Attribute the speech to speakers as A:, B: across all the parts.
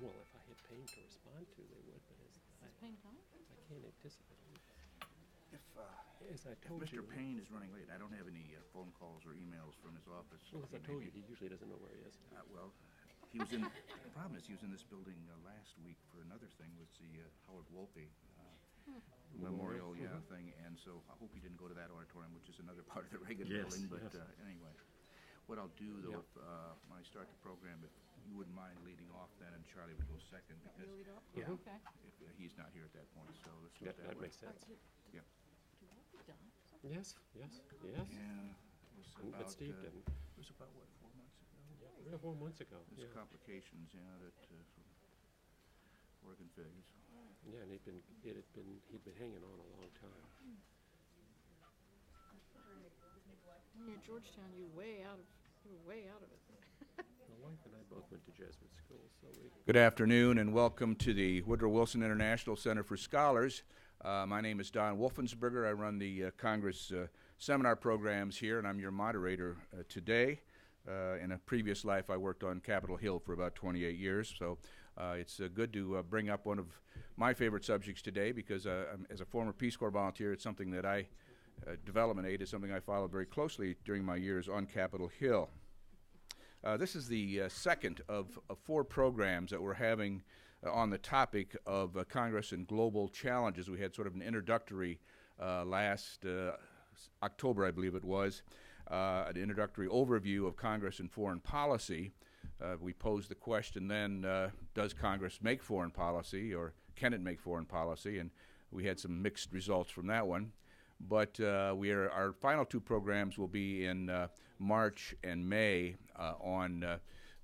A: Well, if I hit Payne to respond to, they would, but
B: Is Payne coming?
A: I can't anticipate it. As I
C: If
A: told
C: Mr.
A: you,
C: Payne is running late, I don't have any phone calls or emails from his office.
A: well, as I told you, he usually doesn't know where he is.
C: Well, he was in, the problem is he was in this building last week for another thing with the Howard Wolpe memorial, thing, and so I hope he didn't go to that auditorium, which is another part of the Reagan building, but anyway. What I'll do, though, if, when I start the program, if you wouldn't mind leading off then, and Charlie would go second, because
B: You'll lead off?
A: Yeah.
B: Okay.
C: if he's not here at that point, so let's do
A: Yep,
C: it that
A: that
C: way.
A: makes sense.
C: Yep.
B: Do what we done?
A: Yes, yes, yes.
C: Yeah, it was about,
A: But Steve didn't.
C: it was about, what, 4 months ago?
A: Yeah, 3 or 4 months ago.
C: There's
A: Yeah,
C: complications, that, from organ failure, so.
A: yeah, and he'd been hanging on a long time.
B: When you're at Georgetown, you're way out of it.
A: My wife and I both went to Jesuit school, so we.
C: Good afternoon and welcome to the Woodrow Wilson International Center for Scholars. My name is Don Wolfensberger. I run the Congress seminar programs here, and I'm your moderator today. In a previous life, I worked on Capitol Hill for about 28 years, so it's good to bring up one of my favorite subjects today because as a former Peace Corps volunteer, it's something that development aid is something I followed very closely during my years on Capitol Hill. This is the second of 4 programs that we're having on the topic of Congress and global challenges. We had sort of an introductory last October, I believe it was, an introductory overview of Congress and foreign policy. We posed the question then, does Congress make foreign policy, or can it make foreign policy? And we had some mixed results from that one. But our final 2 programs will be in March and May.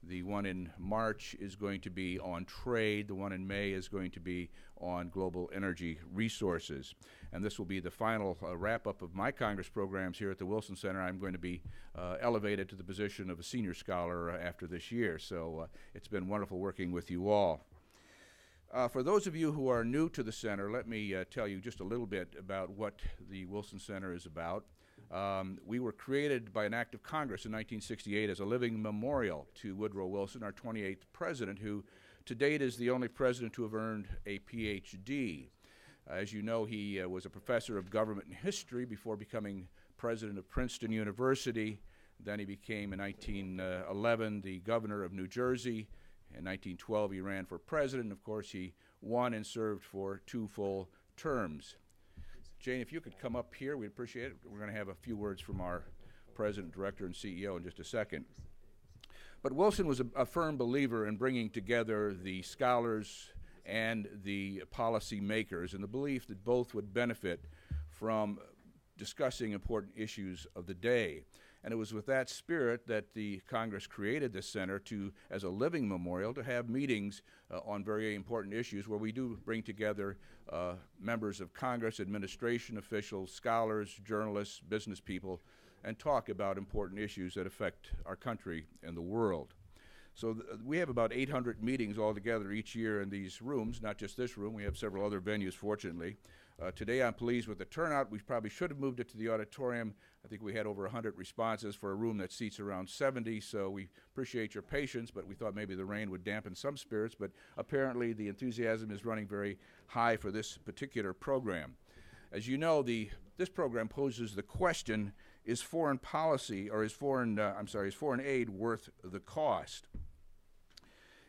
C: The one in March is going to be on trade. The one in May is going to be on global energy resources. And this will be the final wrap-up of my Congress programs here at the Wilson Center. I'm going to be elevated to the position of a senior scholar after this year. So it's been wonderful working with you all. For those of you who are new to the center, let me tell you just a little bit about what the Wilson Center is about. We were created by an act of Congress in 1968 as a living memorial to Woodrow Wilson, our 28th president, who to date is the only president to have earned a Ph.D. As you know, he was a professor of government and history before becoming president of Princeton University. Then he became, in 1911, the governor of New Jersey. In 1912, he ran for president. Of course, he won and served for 2 full terms. Jane, if you could come up here, we'd appreciate it. We're going to have a few words from our president, director, and CEO in just a second. But Wilson was a firm believer in bringing together the scholars and the policy makers in the belief that both would benefit from discussing important issues of the day. And it was with that spirit that the Congress created this center as a living memorial, to have meetings on very important issues where we do bring together members of Congress, administration officials, scholars, journalists, business people, and talk about important issues that affect our country and the world. So we have about 800 meetings altogether each year in these rooms, not just this room. We have several other venues, fortunately. Today I'm pleased with the turnout. We probably should have moved it to the auditorium. I think we had over 100 responses for a room that seats around 70, so we appreciate your patience, but we thought maybe the rain would dampen some spirits, but apparently the enthusiasm is running very high for this particular program. As you know, this program poses the question, is foreign aid worth the cost?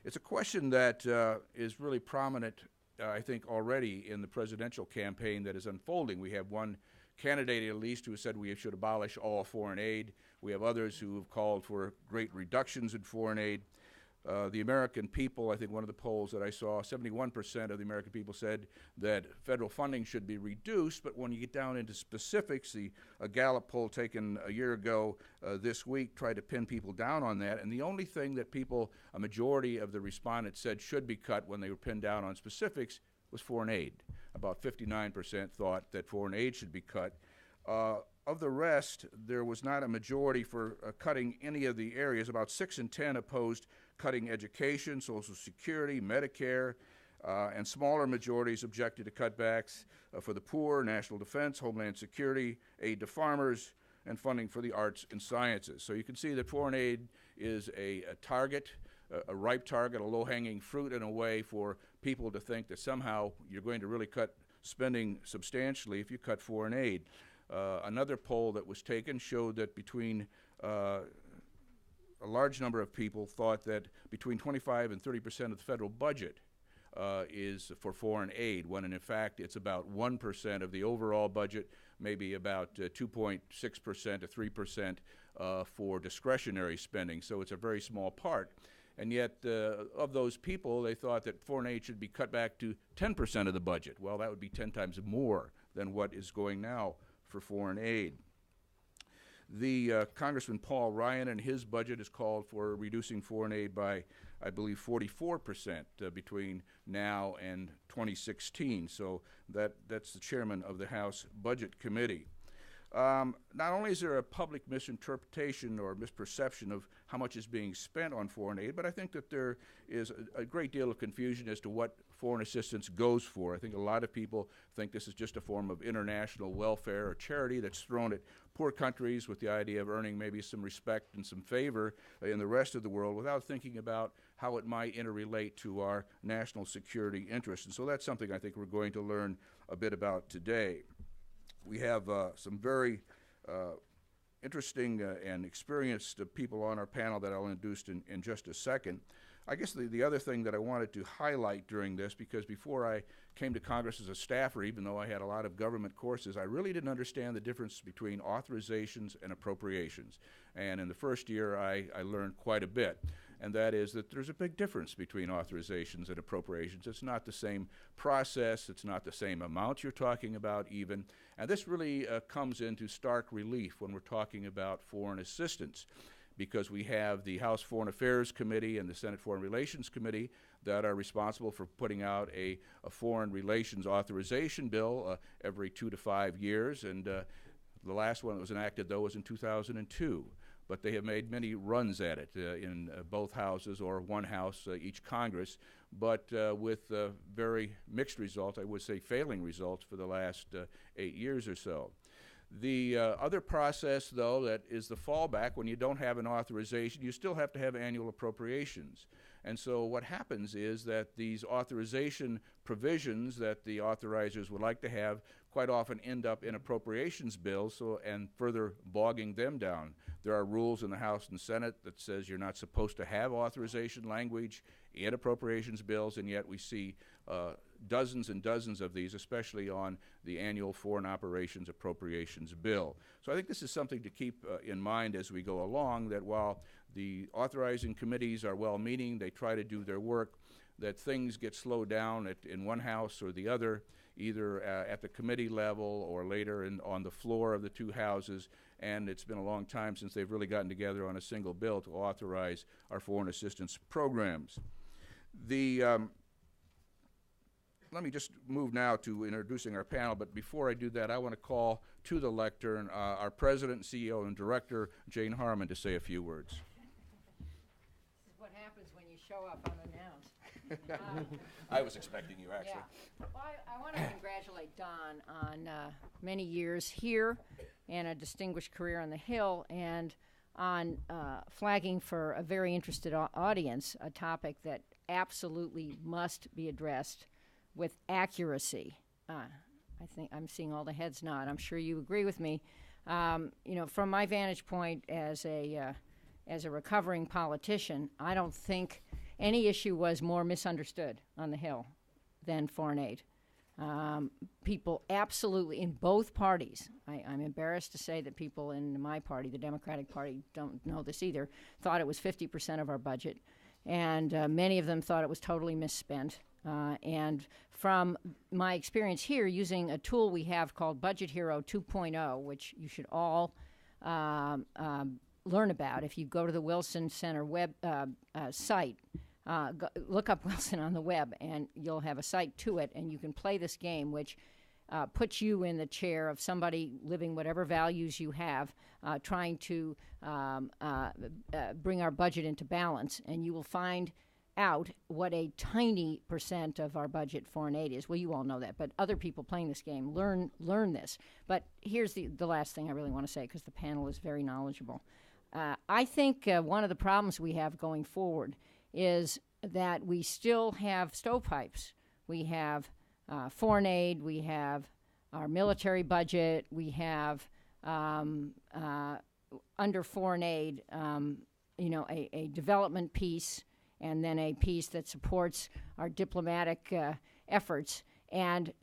C: It's a question that is really prominent, I think, already in the presidential campaign that is unfolding. We have one candidate, at least, who said we should abolish all foreign aid. We have others who have called for great reductions in foreign aid. The American people, I think one of the polls that I saw, 71% of the American people said that federal funding should be reduced, but when you get down into specifics, a Gallup poll taken a year ago this week tried to pin people down on that, and the only thing that a majority of the respondents said should be cut when they were pinned down on specifics was foreign aid. About 59% thought that foreign aid should be cut. Of the rest, there was not a majority for cutting any of the areas. About 6 in 10 opposed cutting education, Social Security, Medicare, and smaller majorities objected to cutbacks for the poor, national defense, homeland security, aid to farmers, and funding for the arts and sciences. So you can see that foreign aid is a target a ripe target, a low-hanging fruit in a way for people to think that somehow you're going to really cut spending substantially if you cut foreign aid. Another poll that was taken showed that between a large number of people thought that between 25 and 30% of the federal budget is for foreign aid, when in fact it's about 1% of the overall budget, maybe about 2.6% to 3% for discretionary spending. So it's a very small part. And yet, of those people, they thought that foreign aid should be cut back to 10% of the budget. Well, that would be 10 times more than what is going now for foreign aid. The Congressman Paul Ryan and his budget is called for reducing foreign aid by, I believe, 44% between now and 2016. So that's the chairman of the House Budget Committee. Not only is there a public misinterpretation or misperception of how much is being spent on foreign aid, but I think that there is a great deal of confusion as to what foreign assistance goes for. I think a lot of people think this is just a form of international welfare or charity that's thrown at poor countries with the idea of earning maybe some respect and some favor in the rest of the world without thinking about how it might interrelate to our national security interests. And so that's something I think we're going to learn a bit about today. We have some very interesting and experienced people on our panel that I'll introduce in just a second. I guess the other thing that I wanted to highlight during this, because before I came to Congress as a staffer, even though I had a lot of government courses, I really didn't understand the difference between authorizations and appropriations. And in the first year, I learned quite a bit. And that is that there's a big difference between authorizations and appropriations. It's not the same process. It's not the same amount you're talking about even. And this really comes into stark relief when we're talking about foreign assistance, because we have the House Foreign Affairs Committee and the Senate Foreign Relations Committee that are responsible for putting out a foreign relations authorization bill every 2 to 5 years. And the last one that was enacted, though, was in 2002. But they have made many runs at it in both houses, or one house each Congress, but with very mixed results, I would say failing results for the last 8 years or so. The other process, though, that is the fallback, when you don't have an authorization, you still have to have annual appropriations. And so what happens is that these authorization provisions that the authorizers would like to have quite often end up in appropriations bills and further bogging them down. There are rules in the House and Senate that says you're not supposed to have authorization language in appropriations bills, and yet we see dozens and dozens of these, especially on the annual foreign operations appropriations bill. So I think this is something to keep in mind as we go along, that while the authorizing committees are well-meaning, they try to do their work, that things get slowed down in one house or the other, either at the committee level or later on the floor of the two houses, and it's been a long time since they've really gotten together on a single bill to authorize our foreign assistance programs. Let me just move now to introducing our panel, but before I do that, I want to call to the lectern our President, CEO, and Director, Jane Harmon, to say a few words.
B: This is what happens when you show up unannounced.
C: I was expecting you, actually.
B: Yeah. Well, I want to congratulate Don on many years here and a distinguished career on the Hill, and on flagging for a very interested audience a topic that absolutely must be addressed with accuracy. I think I'm seeing all the heads nod. I'm sure you agree with me. You know, from my vantage point as a recovering politician, I don't think any issue was more misunderstood on the Hill than foreign aid. People absolutely, in both parties, I'm embarrassed to say that people in my party, the Democratic Party, don't know this either, thought it was 50% of our budget. And many of them thought it was totally misspent. And from my experience here, using a tool we have called Budget Hero 2.0, which you should all learn about. If you go to the Wilson Center web site, look up Wilson on the web, and you'll have a site to it, and you can play this game, which puts you in the chair of somebody living whatever values you have, trying to bring our budget into balance, and you will find out what a tiny percent of our budget foreign aid is. Well, you all know that, but other people playing this game learn this. But here's the last thing I really want to say, because the panel is very knowledgeable. I think one of the problems we have going forward is that we still have stovepipes. We have foreign aid, we have our military budget, we have under foreign aid, a development piece, and then a piece that supports our diplomatic efforts. And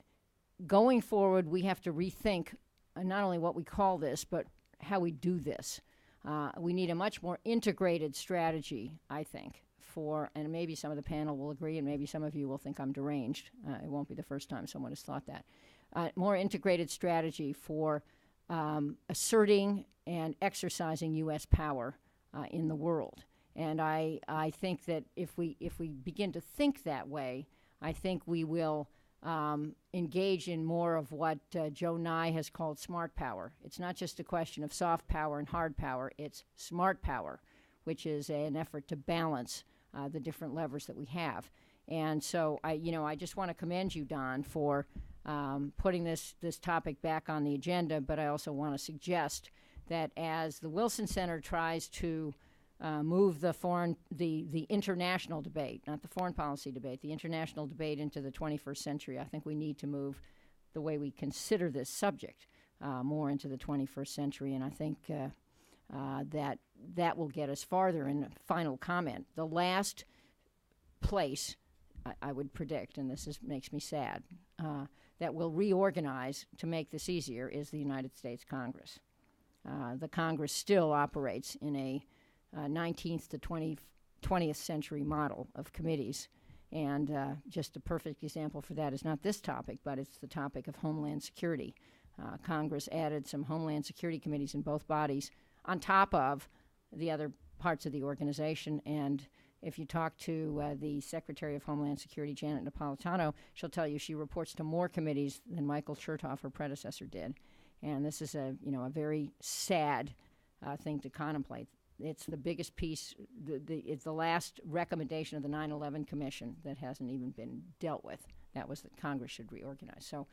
B: going forward, we have to rethink not only what we call this, but how we do this. We need a much more integrated strategy, I think, and maybe some of the panel will agree, and maybe some of you will think I'm deranged. It won't be the first time someone has thought that. More integrated strategy for asserting and exercising U.S. power in the world. And I think that if we begin to think that way, I think we will engage in more of what Joe Nye has called smart power. It's not just a question of soft power and hard power, it's smart power, which is an effort to balance the different levers that we have. And so I just want to commend you, Don, for putting this topic back on the agenda, but I also want to suggest that as the Wilson Center tries to move the international debate, not the foreign policy debate, the international debate into the 21st century, I think we need to move the way we consider this subject more into the 21st century, and I think that will get us farther. In a final comment, the last place I would predict, and this makes me sad, that will reorganize to make this easier is the United States Congress. The Congress still operates in a 19th to 20th century model of committees. And just a perfect example for that is not this topic, but it's the topic of Homeland Security. Congress added some Homeland Security committees in both bodies on top of the other parts of the organization. And if you talk to the Secretary of Homeland Security, Janet Napolitano, she'll tell you she reports to more committees than Michael Chertoff, her predecessor, did. And this is a very sad thing to contemplate. It's the biggest piece. It's the last recommendation of the 9/11 Commission that hasn't even been dealt with. That was that Congress should reorganize. So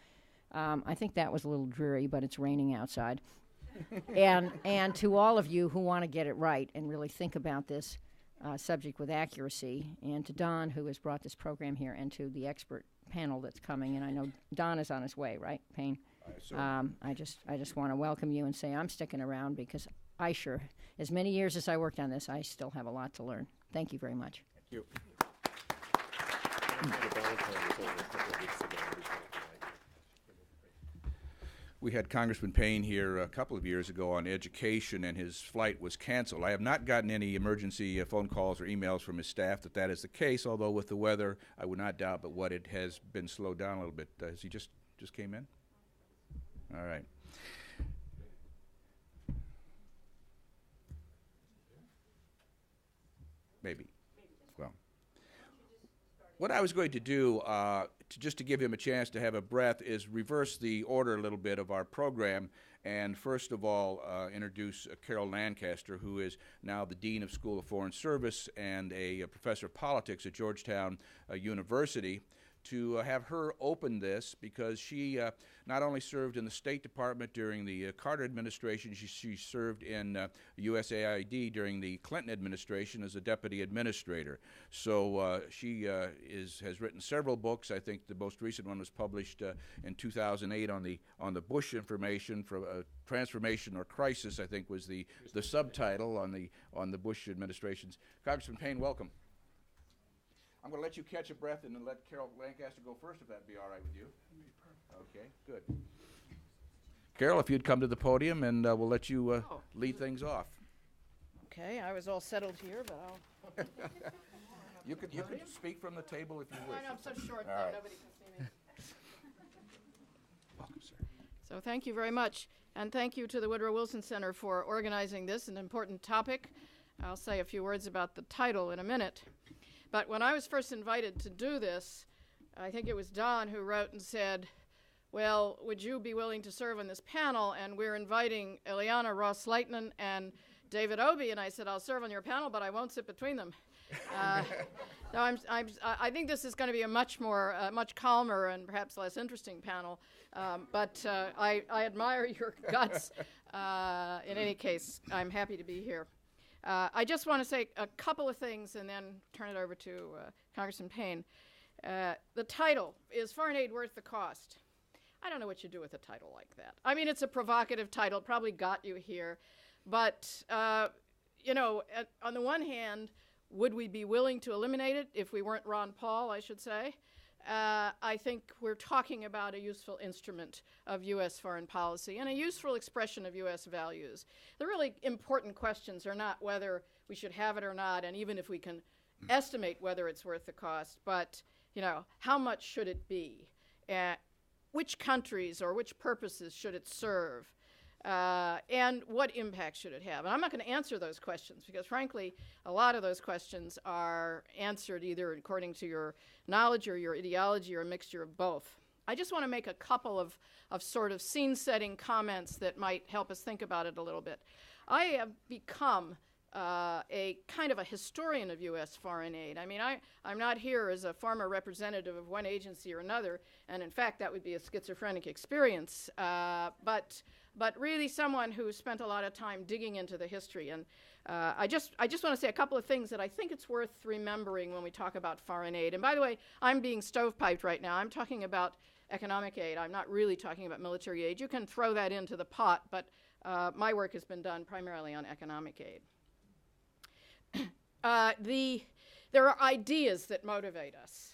B: I think that was a little dreary, but it's raining outside. and to all of you who want to get it right and really think about this subject with accuracy, and to Don, who has brought this program here, and to the expert panel that's coming, and I know Don is on his way, right, Payne? I just want to welcome you and say I'm sticking around because I sure, as many years as I worked on this, I still have a lot to learn. Thank you very much.
C: Thank you. We had Congressman Payne here a couple of years ago on education, and his flight was canceled. I have not gotten any emergency phone calls or emails from his staff that is the case, although with the weather, I would not doubt but what it has been slowed down a little bit. Has he just came in? All right. Maybe. Well, what I was going to do, just to give him a chance to have a breath, is reverse the order a little bit of our program, and first of all introduce Carol Lancaster, who is now the Dean of School of Foreign Service and a professor of politics at Georgetown University, to have her open this, because she not only served in the State Department during the Carter administration, she served in USAID during the Clinton administration as a deputy administrator. So she has written several books. I think the most recent one was published in 2008 on the Bush information from Transformation or Crisis, I think was the subtitle on the Bush administration's. Congressman Payne, welcome. I'm going to let you catch a breath and then let Carol Lancaster go first, if that'd be all right with you. Okay, good. Carol, if you'd come to the podium, and we'll let you lead things off.
D: Okay, I was all settled here, but I'll...
C: You can speak from the table if you wish.
D: I know, I'm so short,
C: right.
D: Nobody can see me.
C: Welcome, sir.
D: So thank you very much, and thank you to the Woodrow Wilson Center for organizing this, an important topic. I'll say a few words about the title in a minute. But when I was first invited to do this, I think it was Don who wrote and said, well, would you be willing to serve on this panel? And we're inviting Ileana Ross-Leitman and David Obey. And I said, I'll serve on your panel, but I won't sit between them. So I think this is going to be a much calmer and perhaps less interesting panel. But I admire your guts. In any case, I'm happy to be here. I just want to say a couple of things and then turn it over to Congressman Payne. The title, Is Foreign Aid Worth the Cost? I don't know what you do with a title like that. I mean, it's a provocative title, probably got you here. But, you know, on the one hand, would we be willing to eliminate it if we weren't Ron Paul, I should say? I think we're talking about a useful instrument of U.S. foreign policy and a useful expression of U.S. values. The really important questions are not whether we should have it or not, and even if we can estimate whether it's worth the cost, but, you know, how much should it be? Which countries or which purposes should it serve? And what impact should it have? And I'm not going to answer those questions because, frankly, a lot of those questions are answered either according to your knowledge or your ideology or a mixture of both. I just want to make a couple of sort of scene-setting comments that might help us think about it a little bit. I have become a kind of a historian of U.S. foreign aid. I mean, I'm not here as a former representative of one agency or another, and in fact, that would be a schizophrenic experience, but really someone who spent a lot of time digging into the history. And I just want to say a couple of things that I think it's worth remembering when we talk about foreign aid. And by the way, I'm being stovepiped right now. I'm talking about economic aid. I'm not really talking about military aid. You can throw that into the pot, but my work has been done primarily on economic aid. There are ideas that motivate us.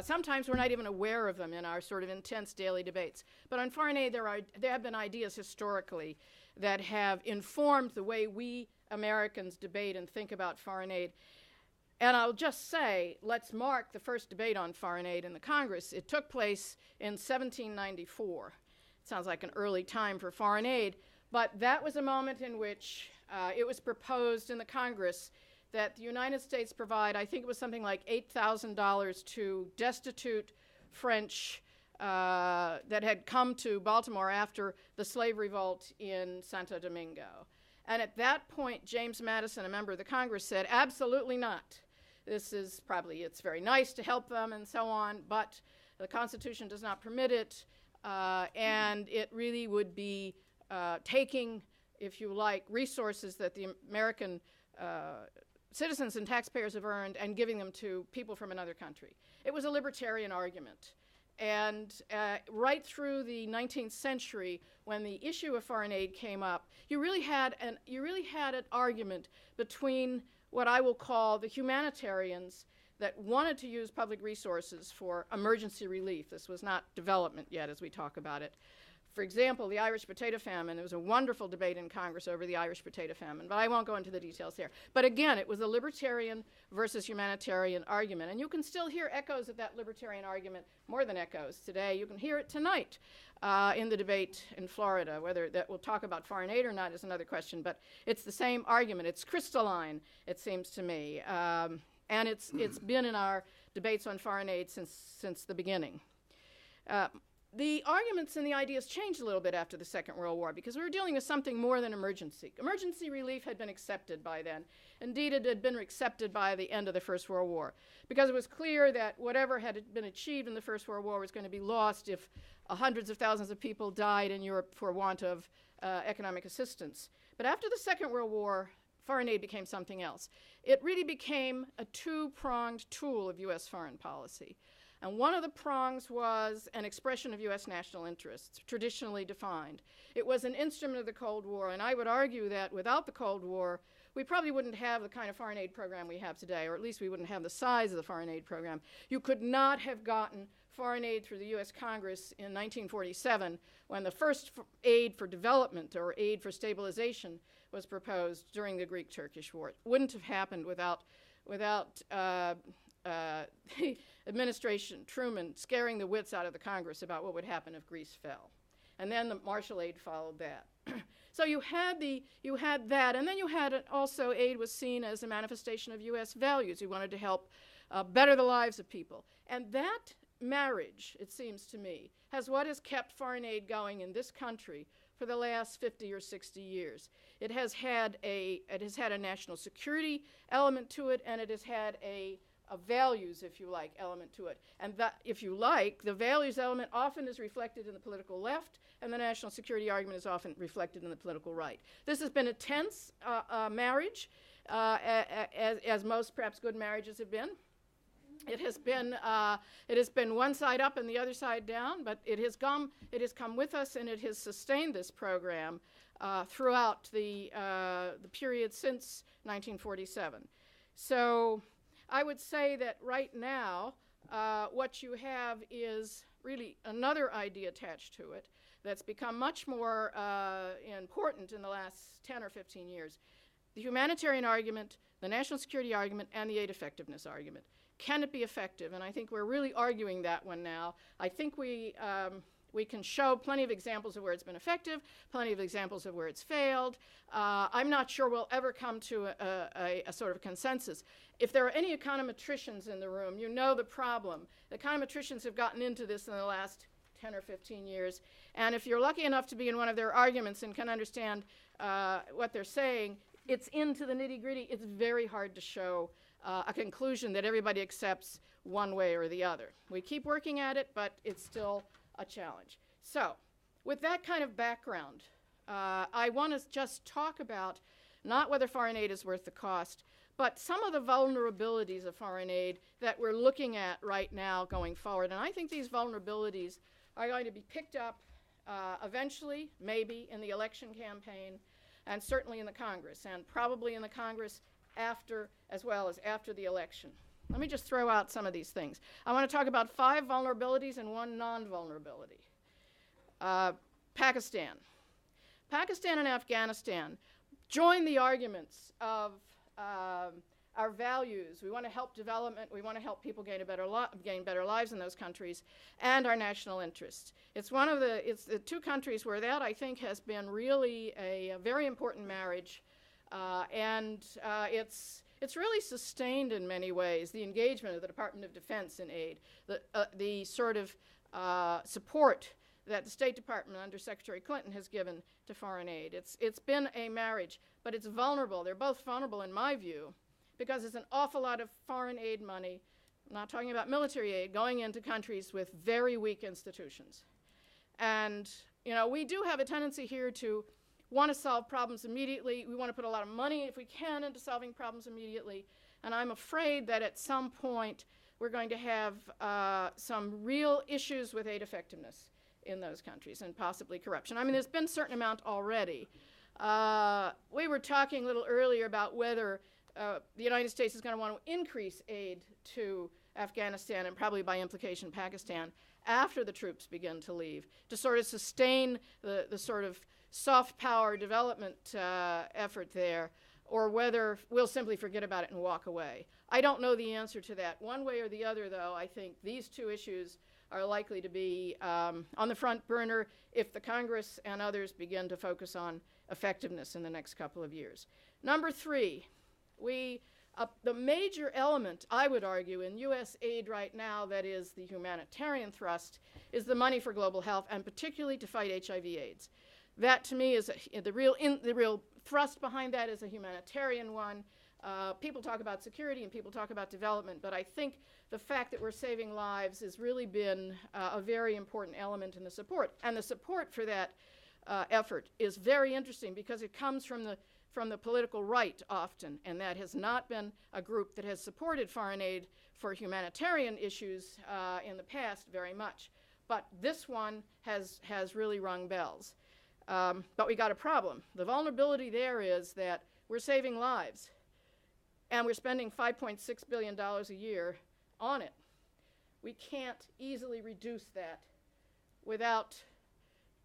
D: Sometimes we're not even aware of them in our sort of intense daily debates. But on foreign aid, there have been ideas historically that have informed the way we Americans debate and think about foreign aid. And I'll just say, let's mark the first debate on foreign aid in the Congress. It took place in 1794. It sounds like an early time for foreign aid, but that was a moment in which it was proposed in the Congress that the United States provide, I think it was something like $8,000 to destitute French that had come to Baltimore after the slave revolt in Santo Domingo. And at that point, James Madison, a member of the Congress, said, absolutely not. This is probably, it's very nice to help them and so on, but the Constitution does not permit it, and it really would be taking, if you like, resources that the American citizens and taxpayers have earned and giving them to people from another country. It was a libertarian argument. And right through the 19th century, when the issue of foreign aid came up, you really had an argument between what I will call the humanitarians that wanted to use public resources for emergency relief. This was not development yet as we talk about it. For example, the Irish potato famine, there was a wonderful debate in Congress over the Irish potato famine, but I won't go into the details here. But again, it was a libertarian versus humanitarian argument, and you can still hear echoes of that libertarian argument, more than echoes today. You can hear it tonight in the debate in Florida. Whether that we'll talk about foreign aid or not is another question, but it's the same argument. It's crystalline, it seems to me, and it's been in our debates on foreign aid since the beginning. The arguments and the ideas changed a little bit after the Second World War because we were dealing with something more than emergency. Emergency relief had been accepted by then. Indeed, it had been accepted by the end of the First World War because it was clear that whatever had been achieved in the First World War was going to be lost if hundreds of thousands of people died in Europe for want of economic assistance. But after the Second World War, foreign aid became something else. It really became a two-pronged tool of U.S. foreign policy. And one of the prongs was an expression of U.S. national interests, traditionally defined. It was an instrument of the Cold War, and I would argue that without the Cold War, we probably wouldn't have the kind of foreign aid program we have today, or at least we wouldn't have the size of the foreign aid program. You could not have gotten foreign aid through the U.S. Congress in 1947 when the first aid for development or aid for stabilization was proposed during the Greek-Turkish War. It wouldn't have happened without the administration, Truman, scaring the wits out of the Congress about what would happen if Greece fell. And then the Marshall Aid followed that. So you had that, and then you had also aid was seen as a manifestation of U.S. values. You wanted to help better the lives of people. And that marriage, it seems to me, has what has kept foreign aid going in this country for the last 50 or 60 years. It has had a national security element to it, and it has had a values, if you like, element to it. And that, if you like, the values element often is reflected in the political left, and the national security argument is often reflected in the political right. This has been a tense marriage. as most perhaps good marriages have been. It has been one side up and the other side down, but it has come with us, and it has sustained this program throughout the period since 1947. So I would say that right now what you have is really another idea attached to it that's become much more important in the last 10 or 15 years. The humanitarian argument, the national security argument, and the aid effectiveness argument. Can it be effective? And I think we're really arguing that one now. I think we can show plenty of examples of where it's been effective, plenty of examples of where it's failed. I'm not sure we'll ever come to a sort of consensus. If there are any econometricians in the room, you know the problem. The econometricians have gotten into this in the last 10 or 15 years. And if you're lucky enough to be in one of their arguments and can understand what they're saying, it's into the nitty-gritty. It's very hard to show a conclusion that everybody accepts one way or the other. We keep working at it, but it's still a challenge. So, with that kind of background, I want to just talk about not whether foreign aid is worth the cost, but some of the vulnerabilities of foreign aid that we're looking at right now going forward. And I think these vulnerabilities are going to be picked up eventually, maybe, in the election campaign, and certainly in the Congress, and probably in the Congress after, as well as after the election. Let me just throw out some of these things. I want to talk about 5 vulnerabilities and 1 non-vulnerability. Pakistan. Pakistan and Afghanistan join the arguments of our values. We want to help development. We want to help people gain better lives in those countries, and our national interests. It's the 2 countries where that, I think, has been really a very important marriage. And it's really sustained in many ways the engagement of the Department of Defense in aid, the sort of support that the State Department under Secretary Clinton has given to foreign aid. It's been a marriage, but it's vulnerable. They're both vulnerable in my view because there's an awful lot of foreign aid money, I'm not talking about military aid, going into countries with very weak institutions. And, you know, we do have a tendency here to want to solve problems immediately. We want to put a lot of money, if we can, into solving problems immediately. And I'm afraid that at some point we're going to have some real issues with aid effectiveness in those countries, and possibly corruption. I mean, there's been a certain amount already. We were talking a little earlier about whether the United States is going to want to increase aid to Afghanistan, and probably by implication Pakistan, after the troops begin to leave, to sort of sustain the sort of soft power development effort there, or whether we'll simply forget about it and walk away. I don't know the answer to that. One way or the other, though, I think these 2 issues are likely to be on the front burner if the Congress and others begin to focus on effectiveness in the next couple of years. Number 3, the major element, I would argue, in U.S. aid right now that is the humanitarian thrust is the money for global health, and particularly to fight HIV/AIDS. That, to me, is the real thrust behind that is a humanitarian one. People talk about security and people talk about development, but I think the fact that we're saving lives has really been a very important element in the support. And the support for that effort is very interesting because it comes from the political right often, and that has not been a group that has supported foreign aid for humanitarian issues in the past very much. But this one has really rung bells. But we got a problem. The vulnerability there is that we're saving lives, and we're spending $5.6 billion a year on it. We can't easily reduce that without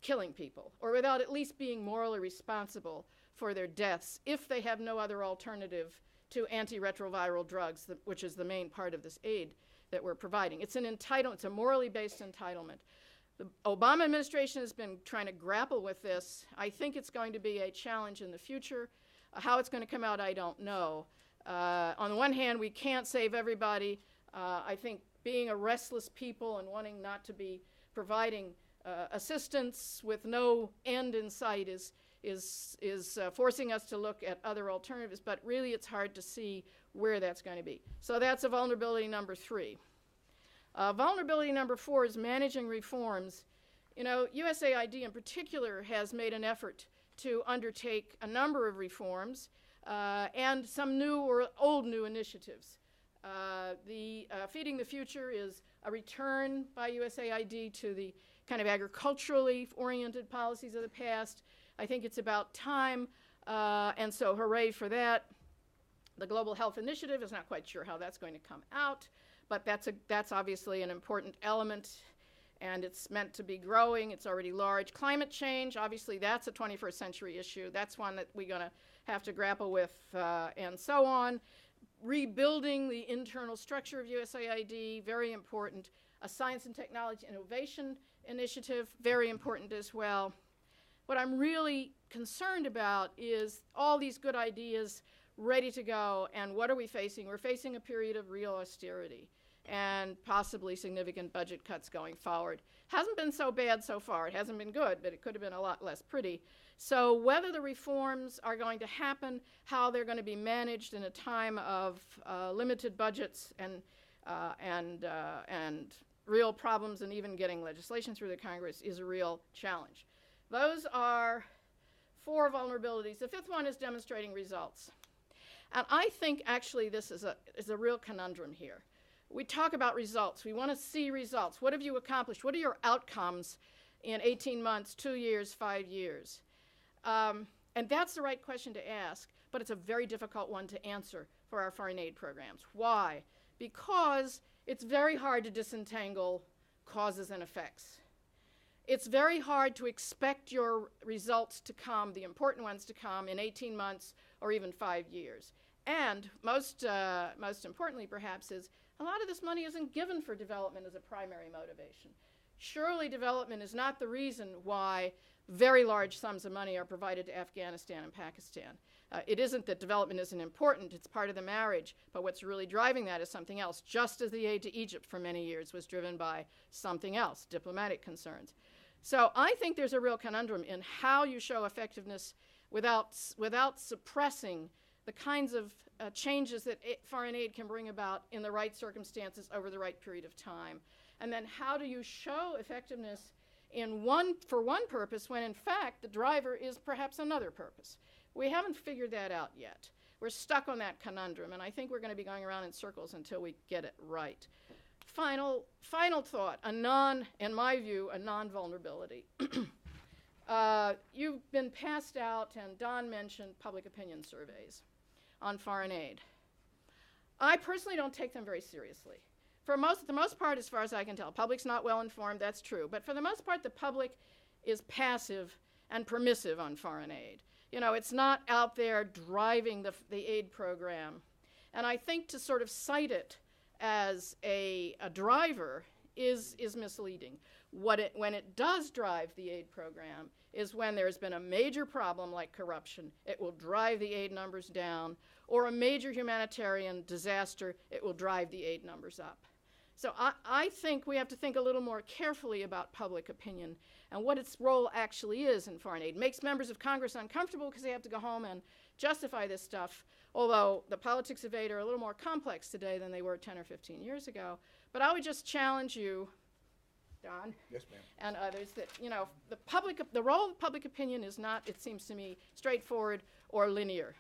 D: killing people, or without at least being morally responsible for their deaths if they have no other alternative to antiretroviral drugs, which is the main part of this aid that we're providing. It's a morally based entitlement. The Obama administration has been trying to grapple with this. I think it's going to be a challenge in the future. How it's going to come out, I don't know. On the one hand, we can't save everybody. I think being a restless people and wanting not to be providing assistance with no end in sight is forcing us to look at other alternatives, but really it's hard to see where that's going to be. So that's a vulnerability number 3. Vulnerability number 4 is managing reforms. You know, USAID in particular has made an effort to undertake a number of reforms. and some new or old new initiatives. Feeding the Future is a return by USAID to the kind of agriculturally oriented policies of the past. I think it's about time, and so hooray for that. The Global Health Initiative is not quite sure how that's going to come out, but that's obviously an important element, and it's meant to be growing. It's already large. Climate change, obviously that's a 21st century issue. That's one that we're going to have to grapple with, and so on. Rebuilding the internal structure of USAID, very important. A Science and Technology Innovation Initiative, very important as well. What I'm really concerned about is all these good ideas ready to go, and what are we facing? We're facing a period of real austerity and possibly significant budget cuts going forward. Hasn't been so bad so far. It hasn't been good, but it could have been a lot less pretty. So whether the reforms are going to happen, how they're going to be managed in a time of limited budgets and real problems and even getting legislation through the Congress is a real challenge. Those are 4 vulnerabilities. The 5th one is demonstrating results. And I think actually this is a real conundrum here. We talk about results. We want to see results. What have you accomplished? What are your outcomes in 18 months, 2 years, 5 years? And that's the right question to ask, but it's a very difficult one to answer for our foreign aid programs. Why? Because it's very hard to disentangle causes and effects. It's very hard to expect your results to come, the important ones to come, in 18 months or even 5 years. And most importantly, perhaps, is a lot of this money isn't given for development as a primary motivation. Surely development is not the reason why very large sums of money are provided to Afghanistan and Pakistan. It isn't that development isn't important, it's part of the marriage, but what's really driving that is something else, just as the aid to Egypt for many years was driven by something else, diplomatic concerns. So I think there's a real conundrum in how you show effectiveness without suppressing the kinds of changes that foreign aid can bring about in the right circumstances over the right period of time. And then how do you show effectiveness for one purpose when in fact the driver is perhaps another purpose? We haven't figured that out yet. We're stuck on that conundrum, and I think we're going to be going around in circles until we get it right. Final thought, in my view, a non-vulnerability. You've been passed out, and Don mentioned public opinion surveys on foreign aid. I personally don't take them very seriously. For the most part, as far as I can tell, public's not well informed, that's true. But for the most part, the public is passive and permissive on foreign aid. You know, it's not out there driving the aid program. And I think to sort of cite it as a driver is misleading. When it does drive the aid program is when there's been a major problem like corruption. It will drive the aid numbers down, or a major humanitarian disaster, it will drive the aid numbers up. So I think we have to think a little more carefully about public opinion and what its role actually is in foreign aid. It makes members of Congress uncomfortable because they have to go home and justify this stuff, although the politics of aid are a little more complex today than they were 10 or 15 years ago. But I would just challenge you, Don,
C: Yes, ma'am.
D: and others, that the role of public opinion is not, it seems to me, straightforward or linear.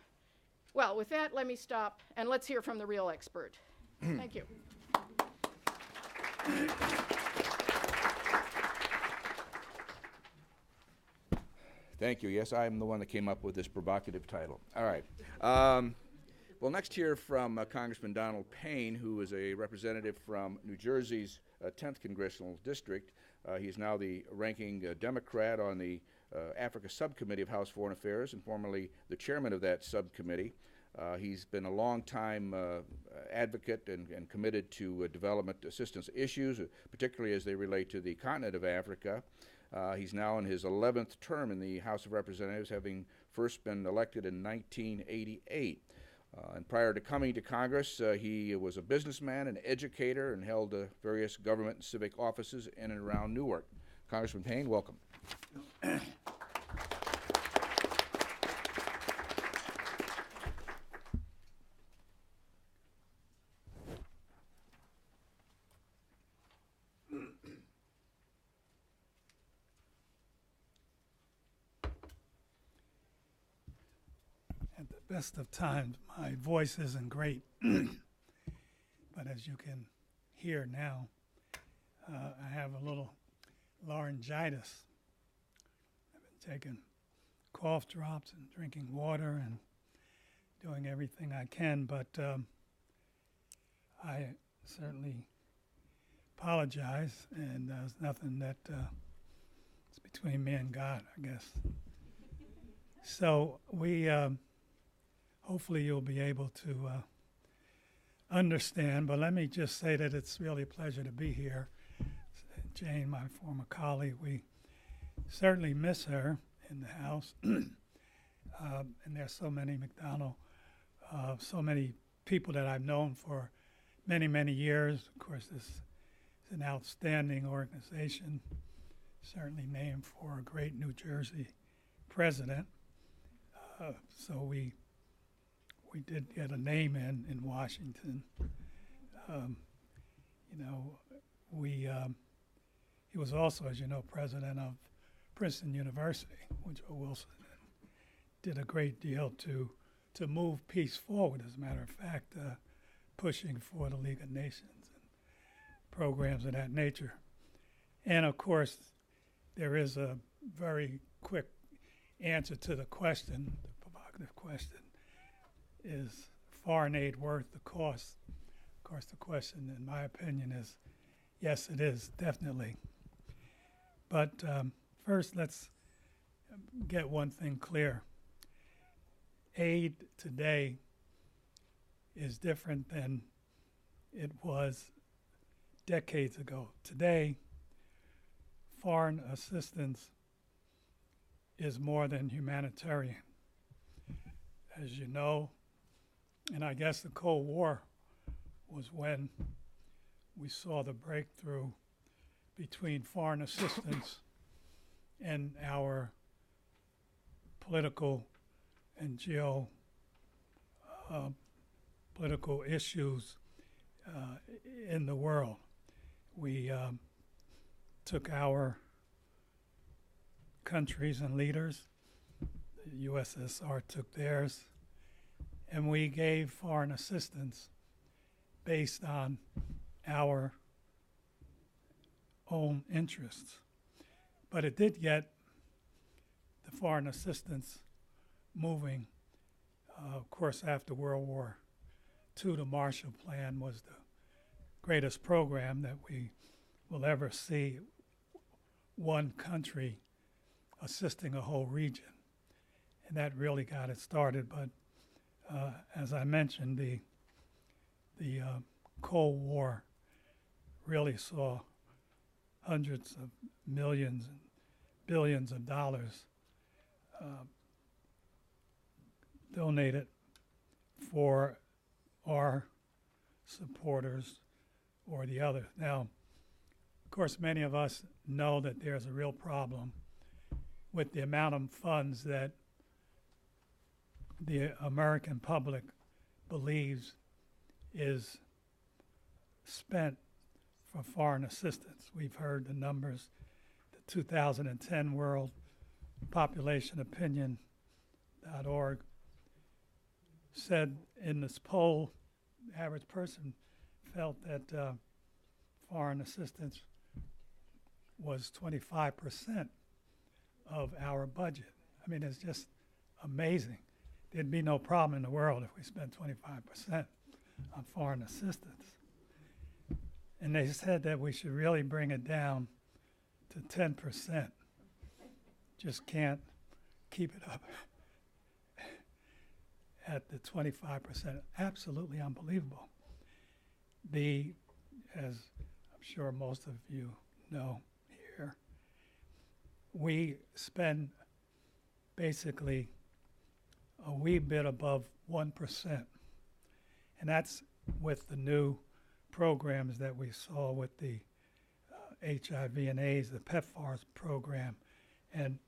D: Well, with that, let me stop, and let's hear from the real expert. Thank you.
C: Thank you. Yes, I'm the one that came up with this provocative title. All right. We'll next hear from Congressman Donald Payne, who is a representative from New Jersey's 10th Congressional District. He's now the ranking Democrat on the Africa Subcommittee of House Foreign Affairs and formerly the chairman of that subcommittee. He's been a long-time advocate and committed to development assistance issues, particularly as they relate to the continent of Africa. He's now in his 11th term in the House of Representatives, having first been elected in 1988. And prior to coming to Congress, he was a businessman, an educator, and held various government and civic offices in and around Newark. Congressman Payne, welcome.
E: At the best of times, my voice isn't great, but as you can hear now, I have a little laryngitis. I've been taking cough drops and drinking water and doing everything I can, but I certainly apologize, and there's nothing that it's between me and God, I guess. So we hopefully you'll be able to understand, but let me just say that it's really a pleasure to be here. Jane, my former colleague, we certainly miss her in the House. And there's so many McDonald, so many people that I've known for many, many years. Of course, this is an outstanding organization, certainly named for a great New Jersey president. So we did get a name in Washington. He was also, as you know, president of Princeton University, Woodrow Wilson, and did a great deal to move peace forward. As a matter of fact, pushing for the League of Nations and programs of that nature. And of course, there is a very quick answer to the question, the provocative question, is foreign aid worth the cost? Of course, the question, in my opinion, is yes, it is, definitely. But first, let's get one thing clear. Aid today is different than it was decades ago. Today, foreign assistance is more than humanitarian. As you know, and I guess the Cold War was when we saw the breakthrough between foreign assistance and our political and political issues in the world. We took our countries and leaders, the USSR took theirs, and we gave foreign assistance based on our own interests. But it did get the foreign assistance moving. Of course, after World War II, the Marshall Plan was the greatest program that we will ever see, one country assisting a whole region. And that really got it started. But as I mentioned, the Cold War really saw hundreds of millions and billions of dollars donated for our supporters or the others. Now, of course, many of us know that there's a real problem with the amount of funds that the American public believes is spent for foreign assistance. We've heard the numbers. The 2010 World Population Opinion.org said in this poll, the average person felt that foreign assistance was 25% of our budget. I mean, it's just amazing. There'd be no problem in the world if we spent 25% on foreign assistance. And they said that we should really bring it down to 10%. Just can't keep it up at the 25%. Absolutely unbelievable. As I'm sure most of you know here, we spend basically a wee bit above 1%. And that's with the new programs that we saw with the HIV and AIDS, the PEPFAR program, and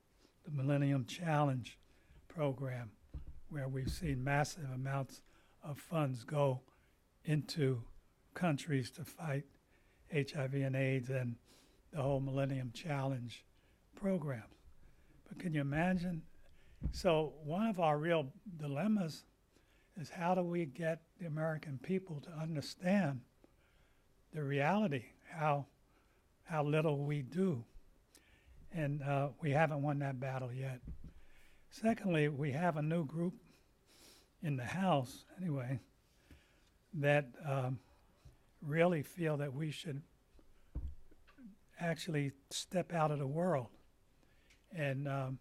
E: the Millennium Challenge program, where we've seen massive amounts of funds go into countries to fight HIV and AIDS and the whole Millennium Challenge program. But can you imagine So one of our real dilemmas is how do we get the American people to understand the reality, how little we do. And we haven't won that battle yet. Secondly, we have a new group in the House, anyway, that really feel that we should actually step out of the world and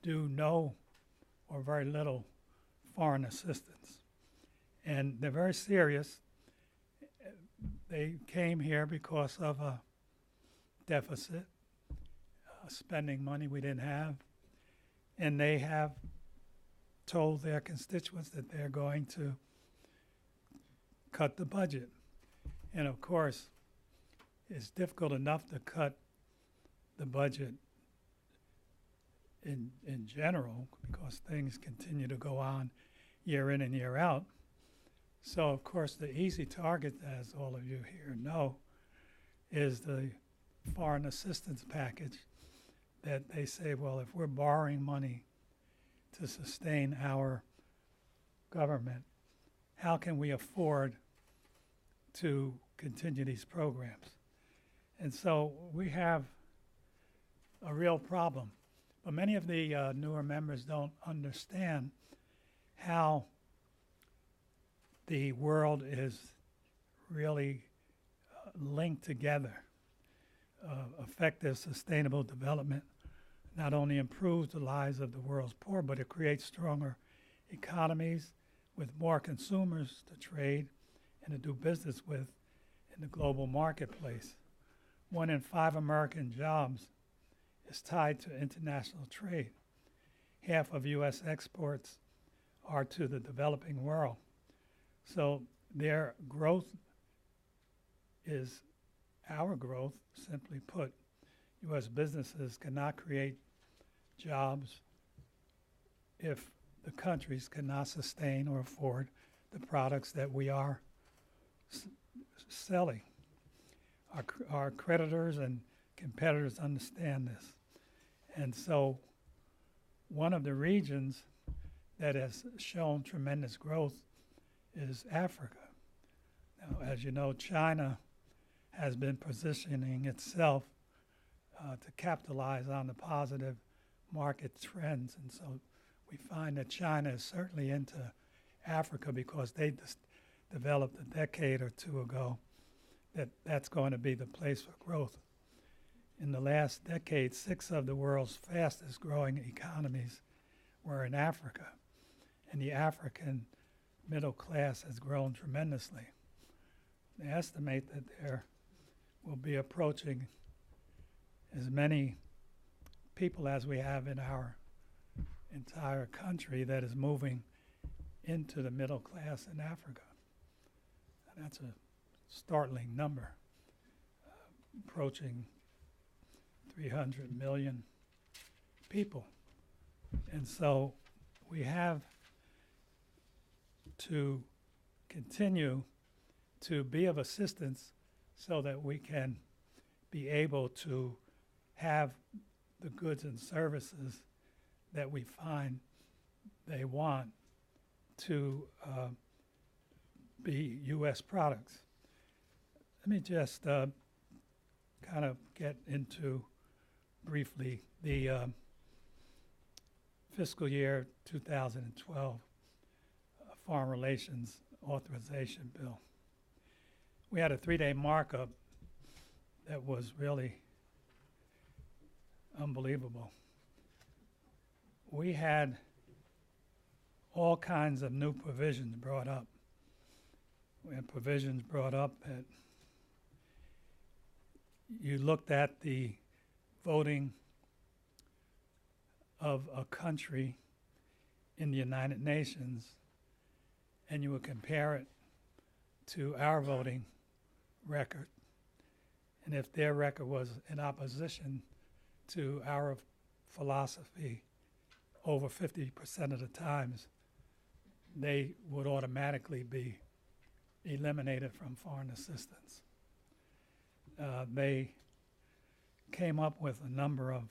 E: do no or very little foreign assistance. And they're very serious. They came here because of a deficit, spending money we didn't have, and they have told their constituents that they're going to cut the budget. And of course, it's difficult enough to cut the budget in general because things continue to go on year in and year out. So of course the easy target, as all of you here know, is the foreign assistance package that they say, well, if we're borrowing money to sustain our government, how can we afford to continue these programs? And so we have a real problem. But many of the newer members don't understand how the world is really linked together. Effective, sustainable development not only improves the lives of the world's poor, but it creates stronger economies with more consumers to trade and to do business with in the global marketplace. 1 in 5 American jobs is tied to international trade. Half of U.S. exports are to the developing world. So their growth is our growth, simply put. U.S. businesses cannot create jobs if the countries cannot sustain or afford the products that we are selling. Our creditors and competitors understand this. And so one of the regions that has shown tremendous growth is Africa. Now, as you know, China has been positioning itself to capitalize on the positive market trends. And so we find that China is certainly into Africa because they developed a decade or two ago that that's going to be the place for growth. In the last decade, 6 of the world's fastest growing economies were in Africa. And the African middle class has grown tremendously. They estimate that there will be approaching as many people as we have in our entire country that is moving into the middle class in Africa. And that's a startling number, approaching 300 million people. And so we have to continue to be of assistance so that we can be able to have the goods and services that we find they want to be U.S. products. Let me just kind of get into briefly the fiscal year 2012 Foreign Relations Authorization Bill. We had a 3-day markup that was really unbelievable. We had all kinds of new provisions brought up. We had provisions brought up that you looked at the voting of a country in the United Nations and you would compare it to our voting record. And if their record was in opposition to our philosophy over 50% of the times, they would automatically be eliminated from foreign assistance. They came up with a number of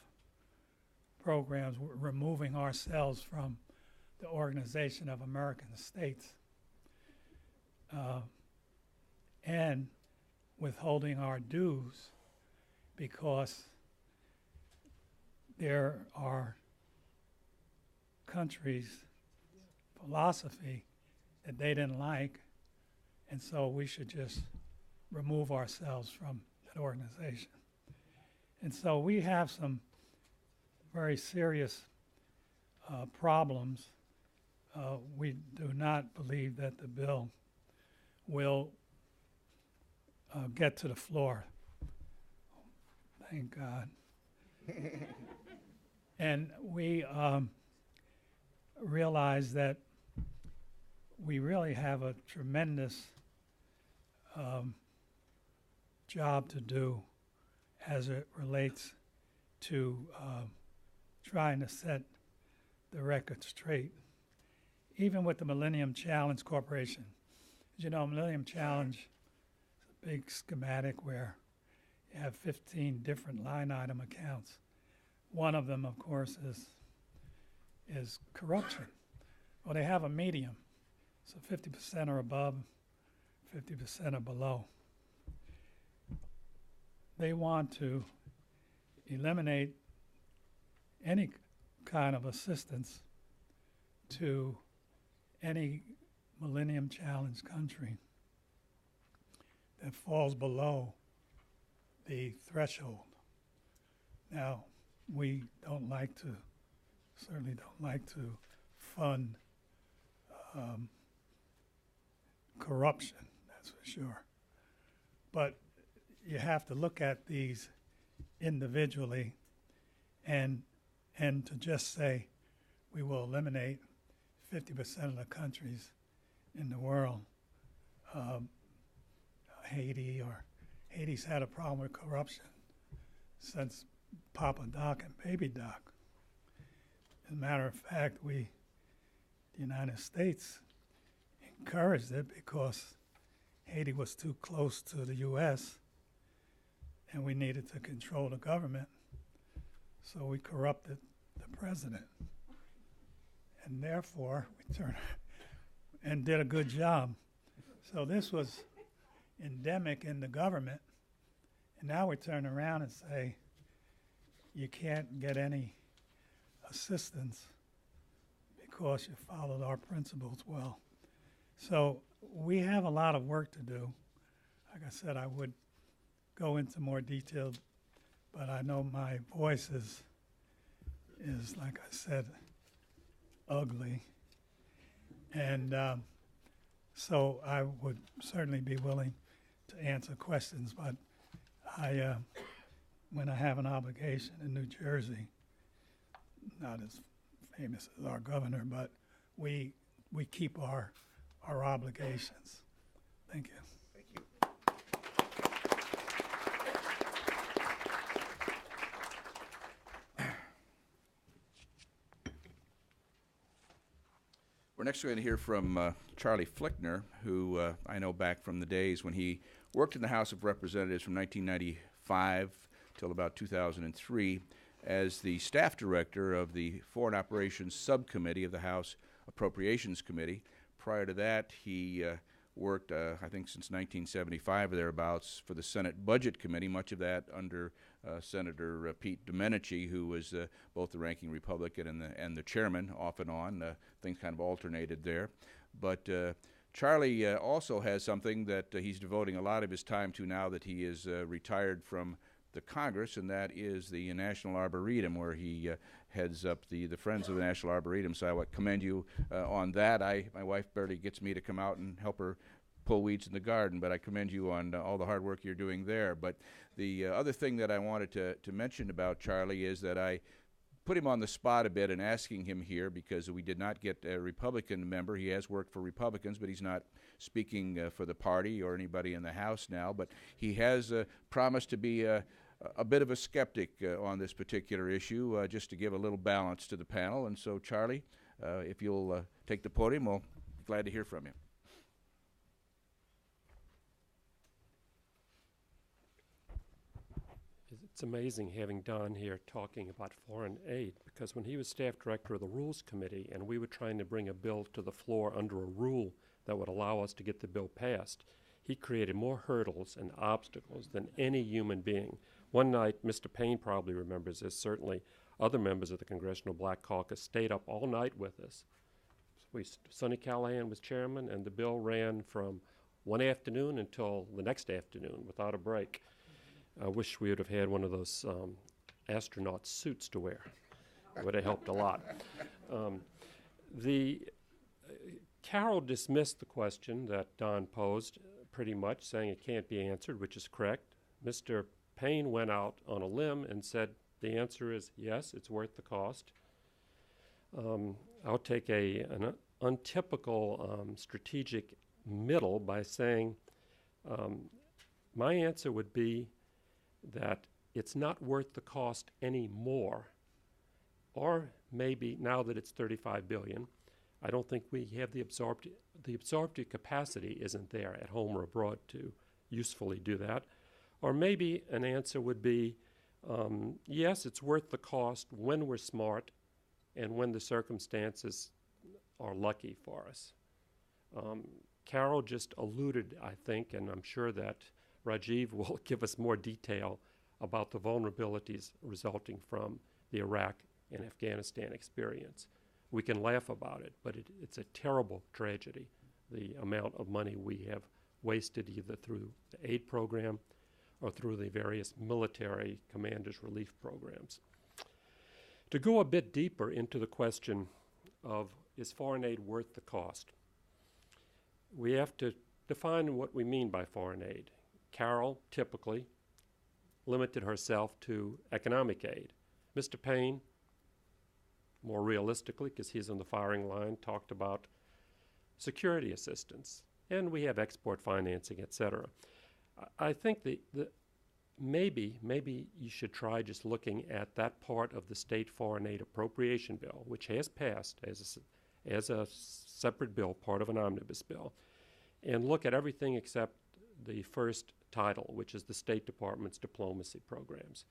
E: programs, we're removing ourselves from the Organization of American States and withholding our dues because there are countries' philosophy that they didn't like, and so we should just remove ourselves from that organization. And so we have some very serious problems. We do not believe that the bill will get to the floor. Thank God. And we realize that we really have a tremendous job to do as it relates to trying to set the record straight. Even with the Millennium Challenge Corporation. As you know, Millennium Challenge is a big schematic where you have 15 different line item accounts. One of them, of course, is corruption. Well, they have a medium. So 50% are above, 50% are below. They want to eliminate any kind of assistance to any Millennium Challenge country that falls below the threshold. Now, we certainly don't like to fund corruption, that's for sure. But you have to look at these individually and to just say we will eliminate 50% of the countries in the world. Haiti's had a problem with corruption since Papa Doc and Baby Doc. As a matter of fact, the United States encouraged it because Haiti was too close to the U.S. and we needed to control the government. So we corrupted the president. And therefore, we turned and did a good job. So this was endemic in the government. And now we turn around and say, you can't get any assistance because you followed our principles well. So we have a lot of work to do. Like I said, I would go into more detail, but I know my voice is like I said, ugly. And so I would certainly be willing to answer questions, but when I have an obligation in New Jersey, not as famous as our governor, but we keep our obligations. Thank you.
C: Thank you. We're next going to hear from Charlie Flickner, who I know back from the days when he worked in the House of Representatives from 1995 till about 2003 as the staff director of the Foreign Operations Subcommittee of the House Appropriations Committee. Prior to that, he worked, I think, since 1975 or thereabouts for the Senate Budget Committee, much of that under Senator Pete Domenici, who was both the ranking Republican and the chairman off and on. Things kind of alternated there. But Charlie also has something that he's devoting a lot of his time to now that he is retired from the Congress, and that is the National Arboretum, where he heads up the Friends of the National Arboretum. So I would commend you on that. My wife barely gets me to come out and help her pull weeds in the garden, but I commend you on all the hard work you're doing there. But the other thing that I wanted to mention about Charlie is that I put him on the spot a bit in asking him here because we did not get a Republican member. He has worked for Republicans, but he's not speaking for the party or anybody in the House now. But he has promised to be a bit of a skeptic on this particular issue, just to give a little balance to the panel. And so, Charlie, if you'll take the podium, we'll be glad to hear from you.
F: Is it It's amazing having Don here talking about foreign aid, because when he was staff director of the Rules Committee and we were trying to bring a bill to the floor under a rule that would allow us to get the bill passed, he created more hurdles and obstacles than any human being. One night, Mr. Payne probably remembers this, certainly other members of the Congressional Black Caucus stayed up all night with us. Sonny Callahan was chairman, and the bill ran from one afternoon until the next afternoon without a break. I wish we would have had one of those astronaut suits to wear. It would have helped a lot. Carol dismissed the question that Don posed pretty much, saying it can't be answered, which is correct. Mr. Payne went out on a limb and said the answer is yes, it's worth the cost. I'll take an untypical strategic middle by saying my answer would be that it's not worth the cost anymore, or maybe now that it's $35 billion, I don't think we have the absorptive capacity isn't there at home or abroad to usefully do that. Or maybe an answer would be, yes, it's worth the cost when we're smart and when the circumstances are lucky for us. Carol just alluded, I think, and I'm sure that Rajiv will give us more detail about the vulnerabilities resulting from the Iraq and Afghanistan experience. We can laugh about it, but it's a terrible tragedy, the amount of money we have wasted either through the aid program or through the various military commanders' relief programs. To go a bit deeper into the question of is foreign aid worth the cost, we have to define what we mean by foreign aid. Carol typically limited herself to economic aid. Mr. Payne, more realistically, because he's on the firing line, talked about security assistance, and we have export financing, etc. I think maybe you should try just looking at that part of the state foreign aid appropriation bill, which has passed as a separate bill, part of an omnibus bill, and look at everything except the first title, which is the State Department's diplomacy programs.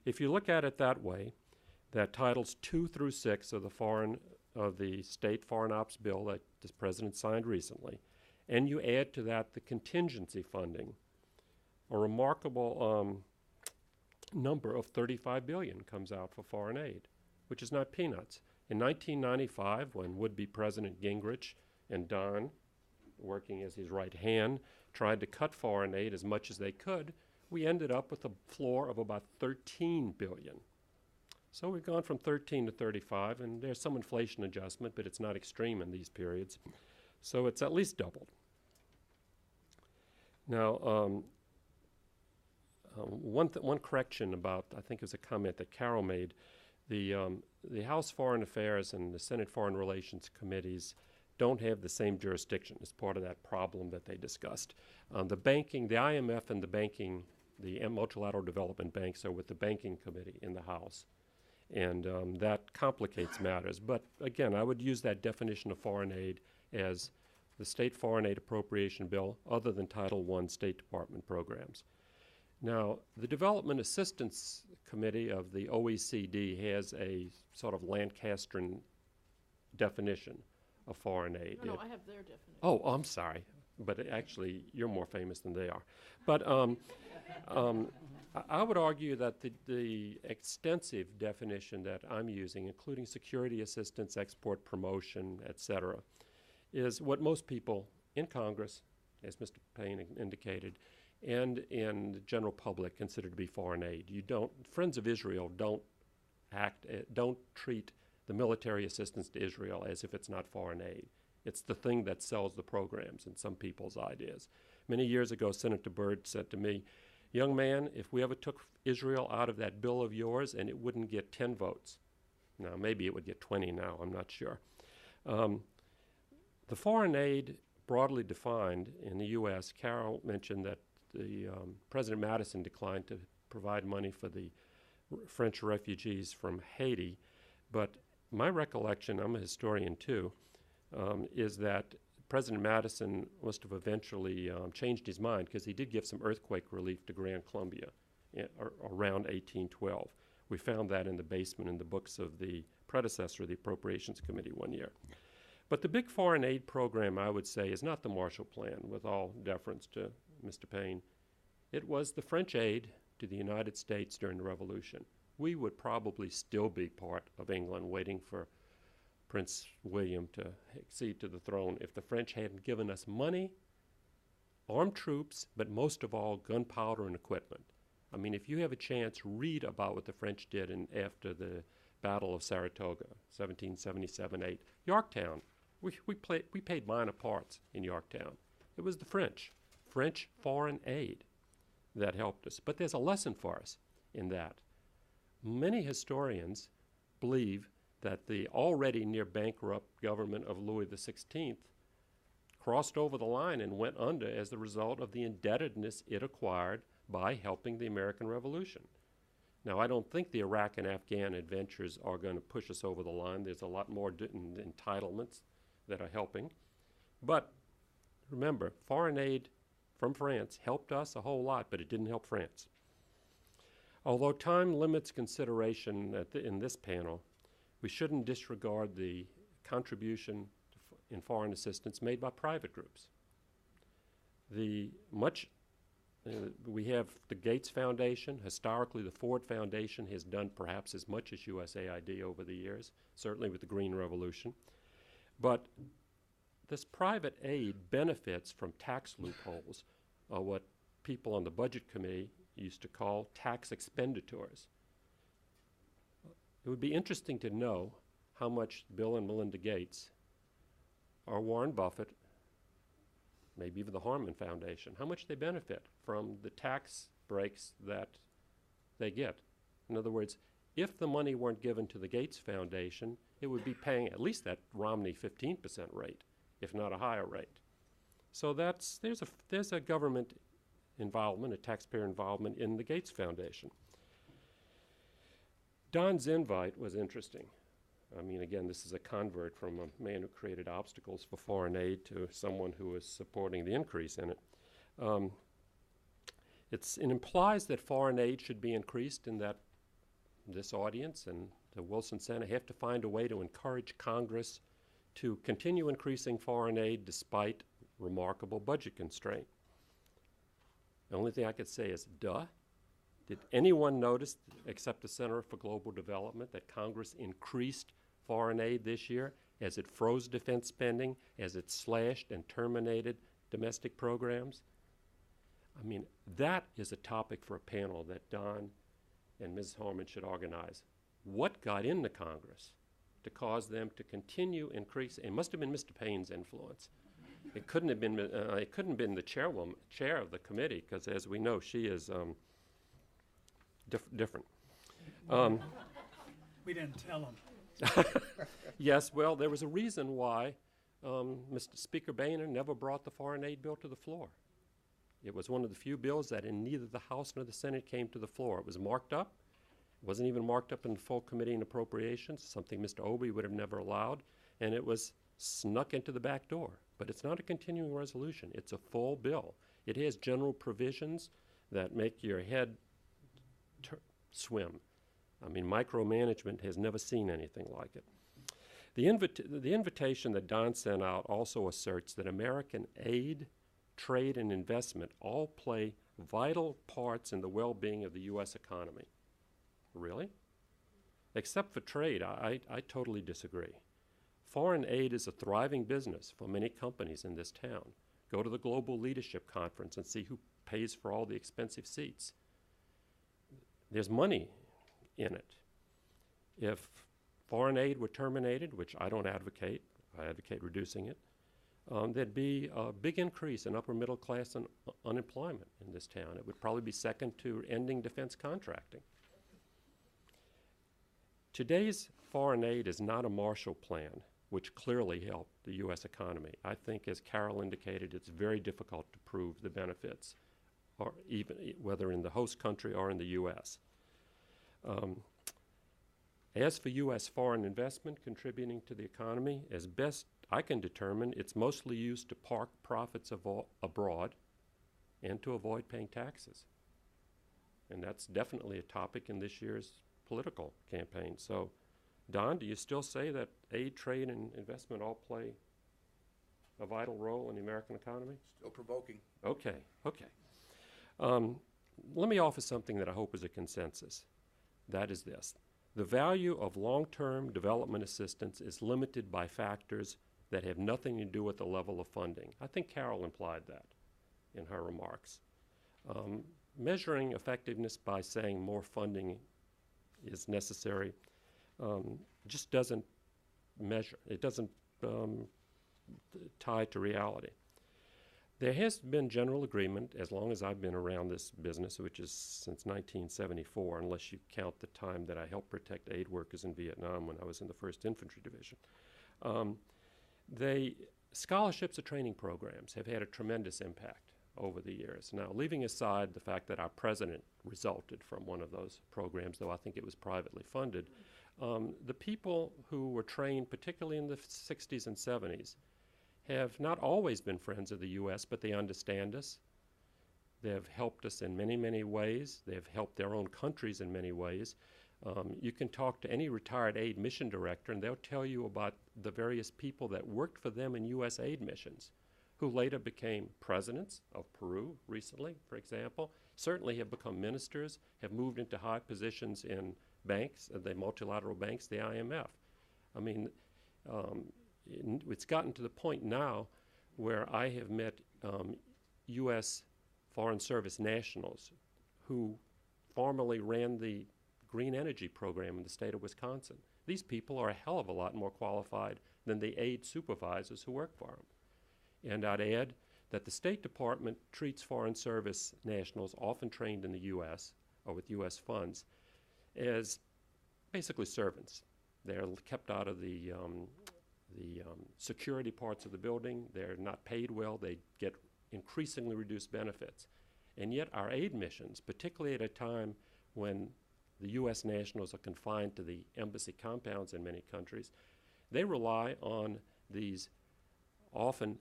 F: If you look at it that way, that titles 2 through 6 of the state foreign ops bill that the president signed recently, and you add to that the contingency funding, a remarkable number of $35 billion comes out for foreign aid, which is not peanuts. In 1995, when would-be President Gingrich and Don, working as his right hand, tried to cut foreign aid as much as they could, we ended up with a floor of about $13 billion. So we've gone from 13 to 35, and there's some inflation adjustment, but it's not extreme in these periods. So it's at least doubled. Now, one correction about, I think it was a comment that Carol made, the House Foreign Affairs and the Senate Foreign Relations Committees don't have the same jurisdiction as part of that problem that they discussed. The IMF and the multilateral development banks are with the Banking Committee in the House. And that complicates matters. But again, I would use that definition of foreign aid as the state foreign aid appropriation bill other than Title I State Department programs. Now, the Development Assistance Committee of the OECD has a sort of Lancastrian definition of foreign aid.
D: No, I have their definition.
F: Oh, I'm sorry. But actually, you're more famous than they are. But I would argue that the extensive definition that I'm using, including security assistance, export promotion, et cetera, is what most people in Congress, as Mr. Payne indicated, and in the general public consider to be foreign aid. Friends of Israel don't treat the military assistance to Israel as if it's not foreign aid. It's the thing that sells the programs in some people's ideas. Many years ago, Senator Byrd said to me, "Young man, if we ever took Israel out of that bill of yours and it wouldn't get 10 votes." Now, maybe it would get 20 now, I'm not sure. The foreign aid, broadly defined in the U.S., Carol mentioned that President Madison declined to provide money for the French refugees from Haiti, but my recollection, I'm a historian too, is that President Madison must have eventually changed his mind because he did give some earthquake relief to Grand Columbia around 1812. We found that in the basement in the books of the predecessor of the Appropriations Committee one year. But the big foreign aid program, I would say, is not the Marshall Plan, with all deference to Mr. Payne. It was the French aid to the United States during the Revolution. We would probably still be part of England waiting for Prince William to accede to the throne if the French hadn't given us money, armed troops, but most of all, gunpowder and equipment. I mean, if you have a chance, read about what the French did after the Battle of Saratoga, 1777-8. Yorktown, we paid minor parts in Yorktown. It was the French foreign aid that helped us. But there's a lesson for us in that. Many historians believe that the already near bankrupt government of Louis XVI crossed over the line and went under as the result of the indebtedness it acquired by helping the American Revolution. Now, I don't think the Iraq and Afghan adventures are going to push us over the line. There's a lot more entitlements that are helping. But remember, foreign aid from France helped us a whole lot, but it didn't help France. Although time limits consideration in this panel, we shouldn't disregard the contribution in foreign assistance made by private groups. We have the Gates Foundation. Historically, the Ford Foundation has done perhaps as much as USAID over the years, certainly with the Green Revolution. But this private aid benefits from tax loopholes, what people on the Budget Committee used to call tax expenditures. It would be interesting to know how much Bill and Melinda Gates or Warren Buffett, maybe even the Harman Foundation, how much they benefit from the tax breaks that they get. In other words, if the money weren't given to the Gates Foundation, it would be paying at least that Romney 15% rate, if not a higher rate. So there's a government involvement, a taxpayer involvement in the Gates Foundation. Don's invite was interesting. I mean, again, this is a convert from a man who created obstacles for foreign aid to someone who is supporting the increase in it. It implies that foreign aid should be increased, and that this audience and the Wilson Center have to find a way to encourage Congress to continue increasing foreign aid despite remarkable budget constraint. The only thing I could say is, duh. Did anyone notice, except the Center for Global Development, that Congress increased foreign aid this year as it froze defense spending, as it slashed and terminated domestic programs? I mean, that is a topic for a panel that Don and Ms. Harman should organize. What got into Congress to cause them to continue increasing? It must have been Mr. Payne's influence. It couldn't have been. It couldn't have been the chair of the committee, because, as we know, she is different.
E: We didn't tell them.
F: Yes, well, there was a reason why Mr. Speaker Boehner never brought the foreign aid bill to the floor. It was one of the few bills that in neither the House nor the Senate came to the floor. It was marked up. It wasn't even marked up in the full committee in appropriations, something Mr. Obey would have never allowed, and it was snuck into the back door. But it's not a continuing resolution. It's a full bill. It has general provisions that make your head swim. I mean, micromanagement has never seen anything like it. The invitation that Don sent out also asserts that American aid, trade, and investment all play vital parts in the well-being of the U.S. economy. Really? Except for trade, I totally disagree. Foreign aid is a thriving business for many companies in this town. Go to the Global Leadership Conference and see who pays for all the expensive seats. There's money in it. If foreign aid were terminated, which I don't advocate, I advocate reducing it, there'd be a big increase in upper middle class unemployment in this town. It would probably be second to ending defense contracting. Today's foreign aid is not a Marshall Plan, which clearly helped the U.S. economy. I think, as Carol indicated, it's very difficult to prove the benefits, or even whether in the host country or in the U.S. As for U.S. foreign investment contributing to the economy, as best I can determine, it's mostly used to park profits abroad and to avoid paying taxes. And that's definitely a topic in this year's political campaign. So, Don, do you still say that aid, trade, and investment all play a vital role in the American economy?
C: Still provoking.
F: Okay. Let me offer something that I hope is a consensus. That is this. The value of long-term development assistance is limited by factors that have nothing to do with the level of funding. I think Carol implied that in her remarks. Measuring effectiveness by saying more funding is necessary just doesn't measure. It doesn't tie to reality. There has been general agreement, as long as I've been around this business, which is since 1974, unless you count the time that I helped protect aid workers in Vietnam when I was in the 1st Infantry Division. Scholarships or training programs have had a tremendous impact over the years. Now, leaving aside the fact that our president resulted from one of those programs, though I think it was privately funded, the people who were trained, particularly in the 60s and 70s, have not always been friends of the U.S., but they understand us. They have helped us in many, many ways. They have helped their own countries in many ways. You can talk to any retired aid mission director, and they'll tell you about the various people that worked for them in U.S. aid missions, who later became presidents of Peru recently, for example, certainly have become ministers, have moved into high positions in banks, the multilateral banks, the IMF. I mean, it's gotten to the point now where I have met U.S. Foreign Service nationals who formerly ran the green energy program in the state of Wisconsin. These people are a hell of a lot more qualified than the aid supervisors who work for them. And I'd add that the State Department treats Foreign Service nationals, often trained in the U.S. or with U.S. funds, as basically servants. They're kept out of the security parts of the building. They're not paid well. They get increasingly reduced benefits. And yet our aid missions, particularly at a time when the U.S. nationals are confined to the embassy compounds in many countries, they rely on these often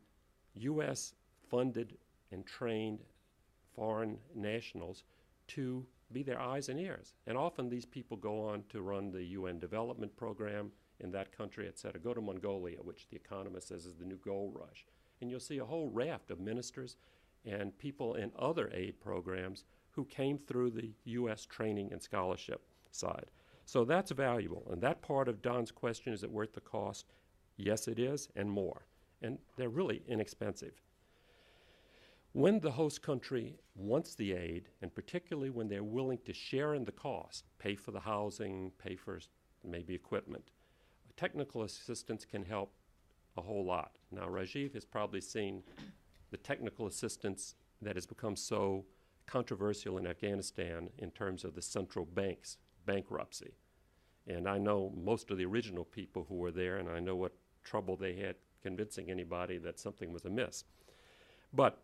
F: U.S. funded and trained foreign nationals to be their eyes and ears. And often these people go on to run the UN development program in that country, et cetera. Go to Mongolia, which The Economist says is the new gold rush. And you'll see a whole raft of ministers and people in other aid programs who came through the U.S. training and scholarship side. So that's valuable. And that part of Don's question, is it worth the cost? Yes, it is, and more. And they're really inexpensive. When the host country wants the aid, and particularly when they're willing to share in the cost, pay for the housing, pay for maybe equipment, technical assistance can help a whole lot. Now, Rajiv has probably seen the technical assistance that has become so controversial in Afghanistan in terms of the central bank's bankruptcy. And I know most of the original people who were there, and I know what trouble they had convincing anybody that something was amiss. But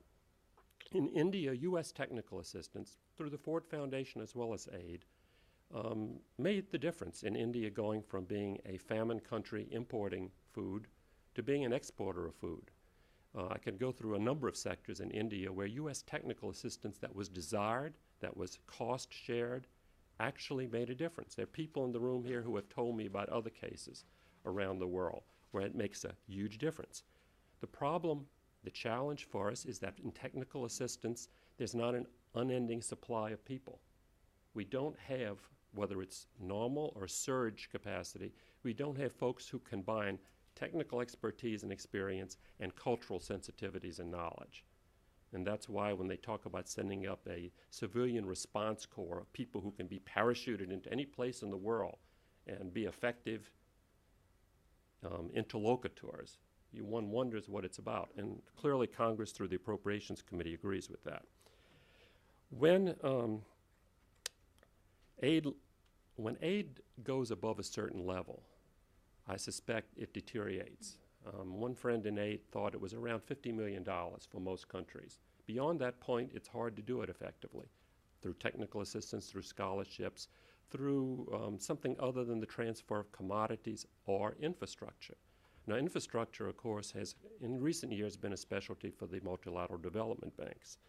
F: in India, U.S. technical assistance, through the Ford Foundation as well as aid, made the difference in India going from being a famine country importing food to being an exporter of food. I can go through a number of sectors in India where U.S. technical assistance that was desired, that was cost shared, actually made a difference. There are people in the room here who have told me about other cases around the world where it makes a huge difference. The problem, the challenge for us is that in technical assistance, there's not an unending supply of people. We don't have, whether it's normal or surge capacity, we don't have folks who combine technical expertise and experience and cultural sensitivities and knowledge. And that's why when they talk about sending up a civilian response corps of people who can be parachuted into any place in the world and be effective interlocutors, one wonders what it's about. And clearly Congress, through the Appropriations Committee, agrees with that. When aid goes above a certain level, I suspect it deteriorates. One friend in aid thought it was around $50 million for most countries. Beyond that point, it's hard to do it effectively through technical assistance, through scholarships, through something other than the transfer of commodities or infrastructure. Now, infrastructure, of course, has in recent years been a specialty for the multilateral development banks.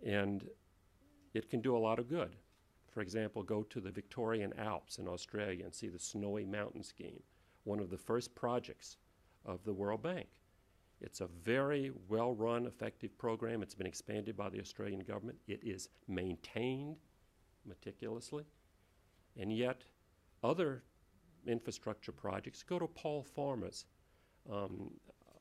F: And it can do a lot of good. for example, go to the Victorian Alps in Australia and see the Snowy Mountain Scheme, one of the first projects of the World Bank. It's a very well-run, effective program. It's been expanded by the Australian government. It is maintained meticulously. And yet, other infrastructure projects, go to Paul Farmer's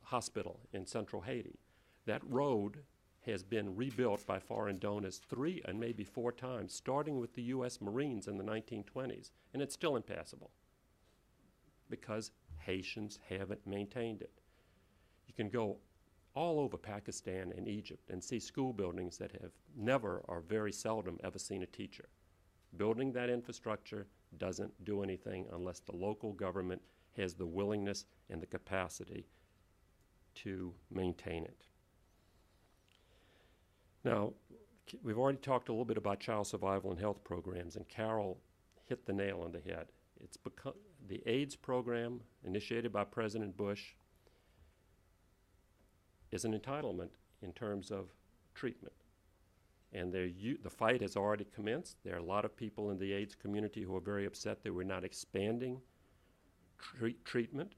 F: hospital in central Haiti. That road has been rebuilt by foreign donors 3 and maybe 4 times, starting with the U.S. Marines in the 1920s, and it's still impassable because Haitians haven't maintained it. You can go all over Pakistan and Egypt and see school buildings that have never or very seldom ever seen a teacher. Building that infrastructure doesn't do anything unless the local government has the willingness and the capacity to maintain it. Now, we've already talked a little bit about child survival and health programs, and Carol hit the nail on the head. It's become the AIDS program initiated by President Bush is an entitlement in terms of treatment. And the fight has already commenced. There are a lot of people in the AIDS community who are very upset that we're not expanding treatment.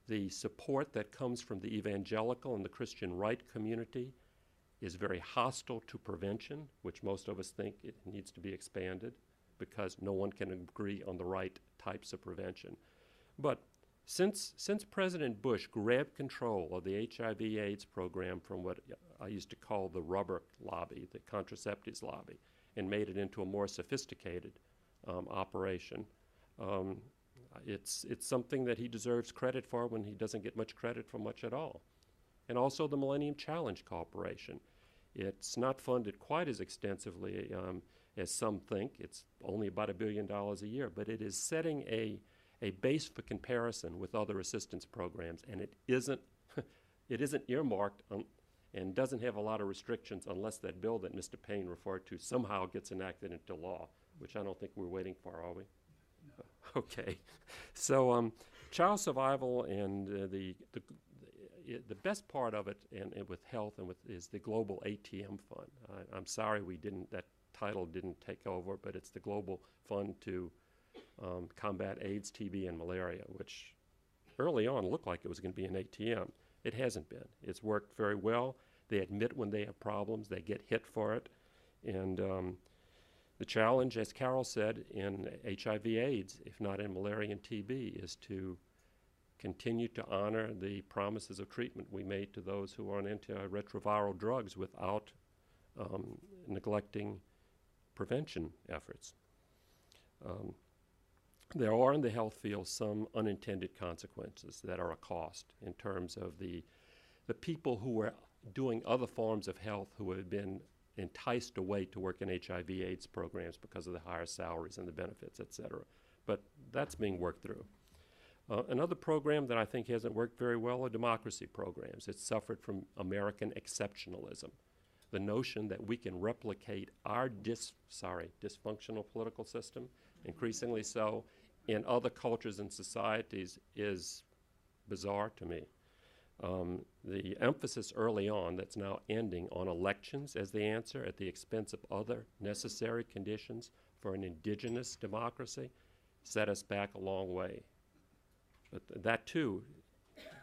F: The support that comes from the evangelical and the Christian right community is very hostile to prevention, which most of us think it needs to be expanded because no one can agree on the right types of prevention. But since President Bush grabbed control of the HIV/AIDS program from what I used to call the rubber lobby, the contraceptives lobby, and made it into a more sophisticated operation, it's something that he deserves credit for when he doesn't get much credit for much at all. And also the Millennium Challenge Corporation. It's not funded quite as extensively as some think. It's only about $1 billion a year, but it is setting a base for comparison with other assistance programs, and it isn't earmarked and doesn't have a lot of restrictions unless that bill that Mr. Payne referred to somehow gets enacted into law, which I don't think we're waiting for, are we? No. Okay. So child survival and the best part of it, and with health and is the global ATM fund. I'm sorry that title didn't take over, but it's the global fund to combat AIDS, TB, and malaria, which early on looked like it was going to be an ATM. It hasn't been. It's worked very well. They admit when they have problems. They get hit for it. And the challenge, as Carol said, in HIV/AIDS, if not in malaria and TB, is to continue to honor the promises of treatment we made to those who are on antiretroviral drugs without neglecting prevention efforts. There are in the health field some unintended consequences that are a cost in terms of the people who are doing other forms of health who have been enticed away to work in HIV/AIDS programs because of the higher salaries and the benefits, et cetera. But that's being worked through. Another program that I think hasn't worked very well are democracy programs. It's suffered from American exceptionalism. The notion that we can replicate our dysfunctional political system, increasingly so, in other cultures and societies is bizarre to me. The emphasis early on that's now ending on elections as the answer at the expense of other necessary conditions for an indigenous democracy set us back a long way. But that too,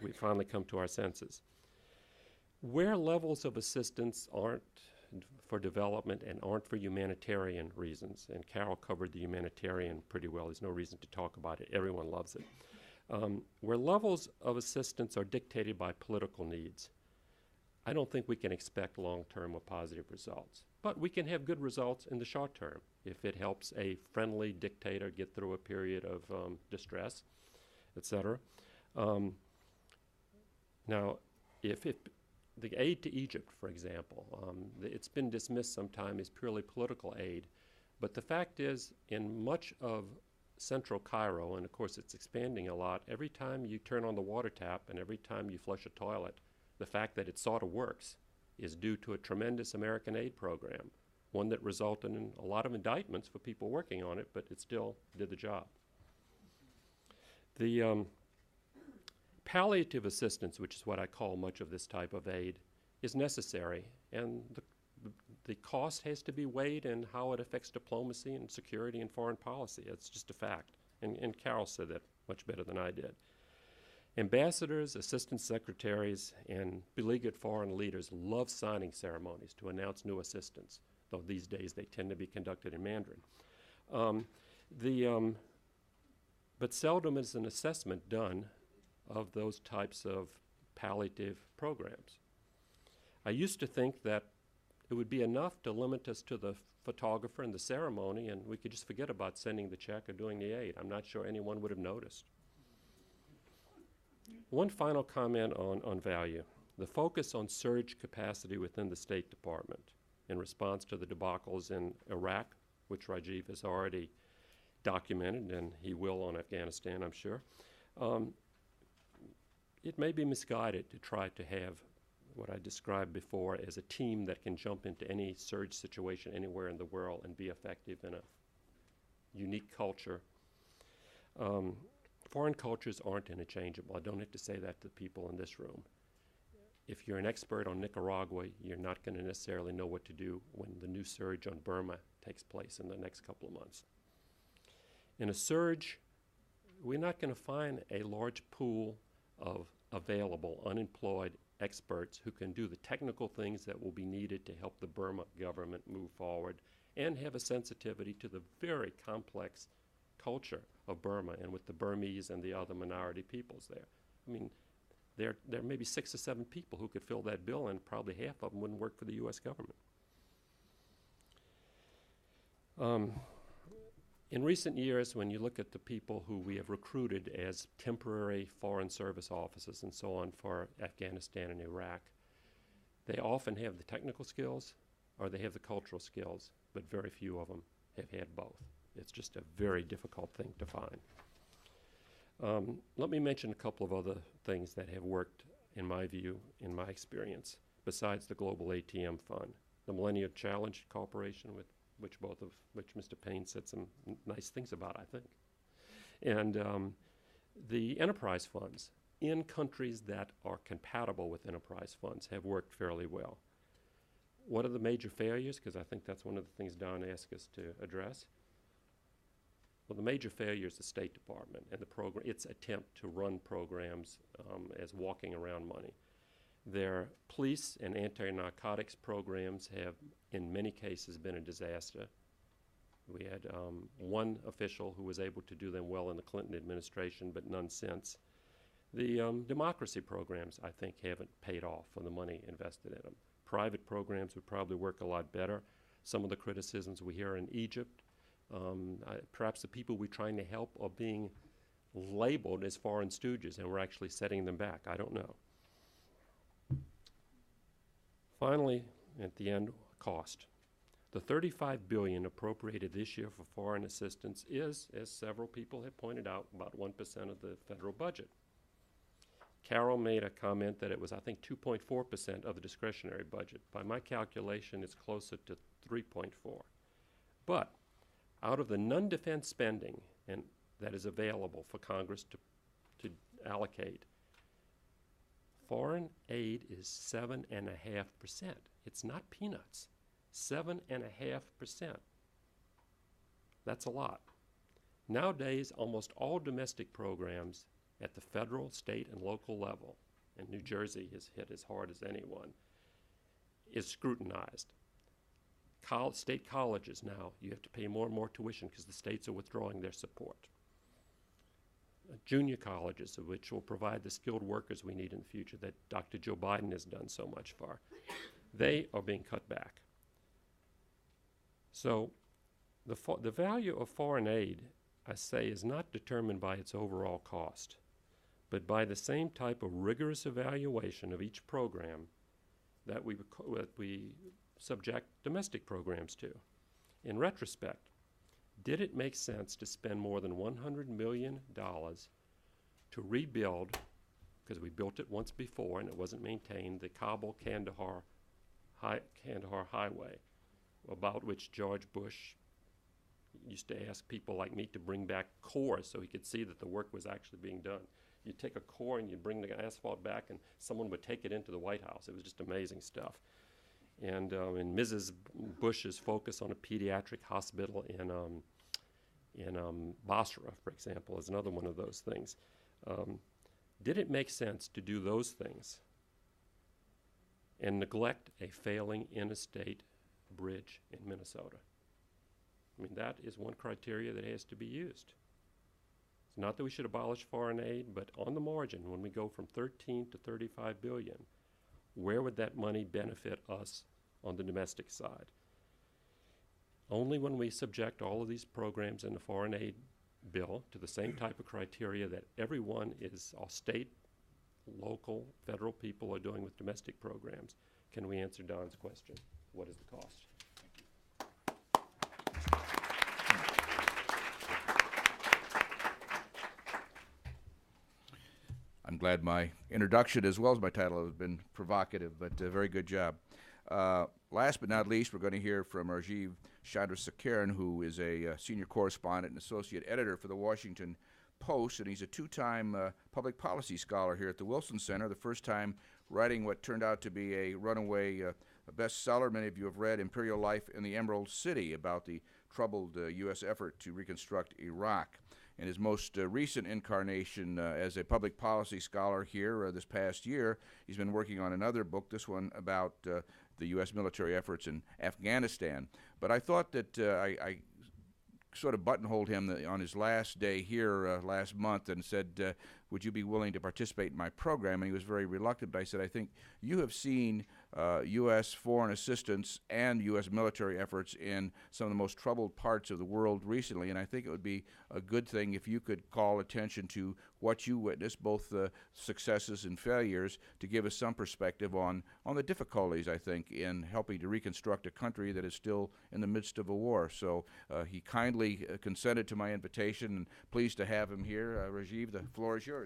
F: we finally come to our senses. Where levels of assistance aren't for development and aren't for humanitarian reasons, and Carol covered the humanitarian pretty well, there's no reason to talk about it, everyone loves it. Where levels of assistance are dictated by political needs, I don't think we can expect long-term or positive results. But we can have good results in the short term if it helps a friendly dictator get through a period of distress, et cetera. Now, if the aid to Egypt, for example, it's been dismissed sometimes as purely political aid, but the fact is, in much of central Cairo, and of course it's expanding a lot, every time you turn on the water tap and every time you flush a toilet, the fact that it sort of works is due to a tremendous American aid program, one that resulted in a lot of indictments for people working on it, but it still did the job. The palliative assistance, which is what I call much of this type of aid, is necessary, and the the cost has to be weighed in how it affects diplomacy and security and foreign policy. It's just a fact. And Carol said that much better than I did. Ambassadors, assistant secretaries, and beleaguered foreign leaders love signing ceremonies to announce new assistants, though these days they tend to be conducted in Mandarin. But seldom is an assessment done of those types of palliative programs. I used to think that it would be enough to limit us to the photographer and the ceremony, and we could just forget about sending the check or doing the aid. I'm not sure anyone would have noticed. One final comment on value. The focus on surge capacity within the State Department in response to the debacles in Iraq, which Rajiv has already documented, and he will on Afghanistan, I'm sure. It may be misguided to try to have what I described before as a team that can jump into any surge situation anywhere in the world and be effective in a unique culture. Foreign cultures aren't interchangeable. I don't have to say that to the people in this room. If you're an expert on Nicaragua, you're not going to necessarily know what to do when the new surge on Burma takes place in the next couple of months. In a surge, we're not going to find a large pool of available, unemployed experts who can do the technical things that will be needed to help the Burma government move forward and have a sensitivity to the very complex culture of Burma and with the Burmese and the other minority peoples there. I mean, there may be 6 or 7 people who could fill that bill, and probably half of them wouldn't work for the U.S. government. In recent years, when you look at the people who we have recruited as temporary foreign service officers and so on for Afghanistan and Iraq, they often have the technical skills or they have the cultural skills, but very few of them have had both. It's just a very difficult thing to find. Let me mention a couple of other things that have worked, in my view, in my experience, besides the Global ATM Fund. The Millennium Challenge Corporation, with which Mr. Payne said some nice things about, I think. And the enterprise funds in countries that are compatible with enterprise funds have worked fairly well. What are the major failures? Because I think that's one of the things Don asked us to address. Well, the major failure is the State Department and its attempt to run programs as walking around money. Their police and anti-narcotics programs have, in many cases, been a disaster. We had one official who was able to do them well in the Clinton administration, but none since. The democracy programs, I think, haven't paid off for the money invested in them. Private programs would probably work a lot better. Some of the criticisms we hear in Egypt, perhaps the people we're trying to help are being labeled as foreign stooges, and we're actually setting them back. I don't know. Finally, at the end, cost. The $35 billion appropriated this year for foreign assistance is, as several people have pointed out, about 1% of the federal budget. Carol made a comment that it was, I think, 2.4% of the discretionary budget. By my calculation, it's closer to 3.4. But out of the non-defense spending and that is available for Congress to allocate, foreign aid is 7.5%. It's not peanuts. 7.5%. That's a lot. Nowadays, almost all domestic programs at the federal, state, and local level, and New Jersey is hit as hard as anyone, is scrutinized. State colleges now, you have to pay more and more tuition because the states are withdrawing their support. Junior colleges, which will provide the skilled workers we need in the future that Dr. Joe Biden has done so much for, they are being cut back. So the value of foreign aid, I say, is not determined by its overall cost, but by the same type of rigorous evaluation of each program that we subject domestic programs to. In retrospect, did it make sense to spend more than $100 million to rebuild, because we built it once before and it wasn't maintained, the Kabul-Kandahar Highway, about which George Bush used to ask people like me to bring back cores so he could see that the work was actually being done. You'd take a core and you'd bring the asphalt back and someone would take it into the White House. It was just amazing stuff. And Mrs. Bush's focus on a pediatric hospital in Basra, for example, is another one of those things. Did it make sense to do those things and neglect a failing interstate bridge in Minnesota? I mean, that is one criteria that has to be used. It's not that we should abolish foreign aid, but on the margin, when we go from 13 to 35 billion, where would that money benefit us on the domestic side? Only when we subject all of these programs in the foreign aid bill to the same type of criteria that everyone is, all state, local, federal people are doing with domestic programs, can we answer Don's question. What is the cost?
C: I'm glad my introduction as well as my title has been provocative, but very good job. Last but not least, we're going to hear from Rajiv Chandrasekaran, who is a senior correspondent and associate editor for the Washington Post, and he's a two-time public policy scholar here at the Wilson Center, the first time writing what turned out to be a runaway bestseller. Many of you have read Imperial Life in the Emerald City, about the troubled U.S. effort to reconstruct Iraq. In his most recent incarnation as a public policy scholar here this past year, he's been working on another book, this one about the U.S. military efforts in Afghanistan. But I thought that I sort of buttonholed him on his last day here last month and said, would you be willing to participate in my program? And he was very reluctant, but I said, I think you have seen U.S. foreign assistance and U.S. military efforts in some of the most troubled parts of the world recently, and I think it would be a good thing if you could call attention to what you witnessed, both the successes and failures, to give us some perspective on the difficulties, I think, in helping to reconstruct a country that is still in the midst of a war. So he kindly consented to my invitation, and pleased to have him here. Rajiv, the floor is yours.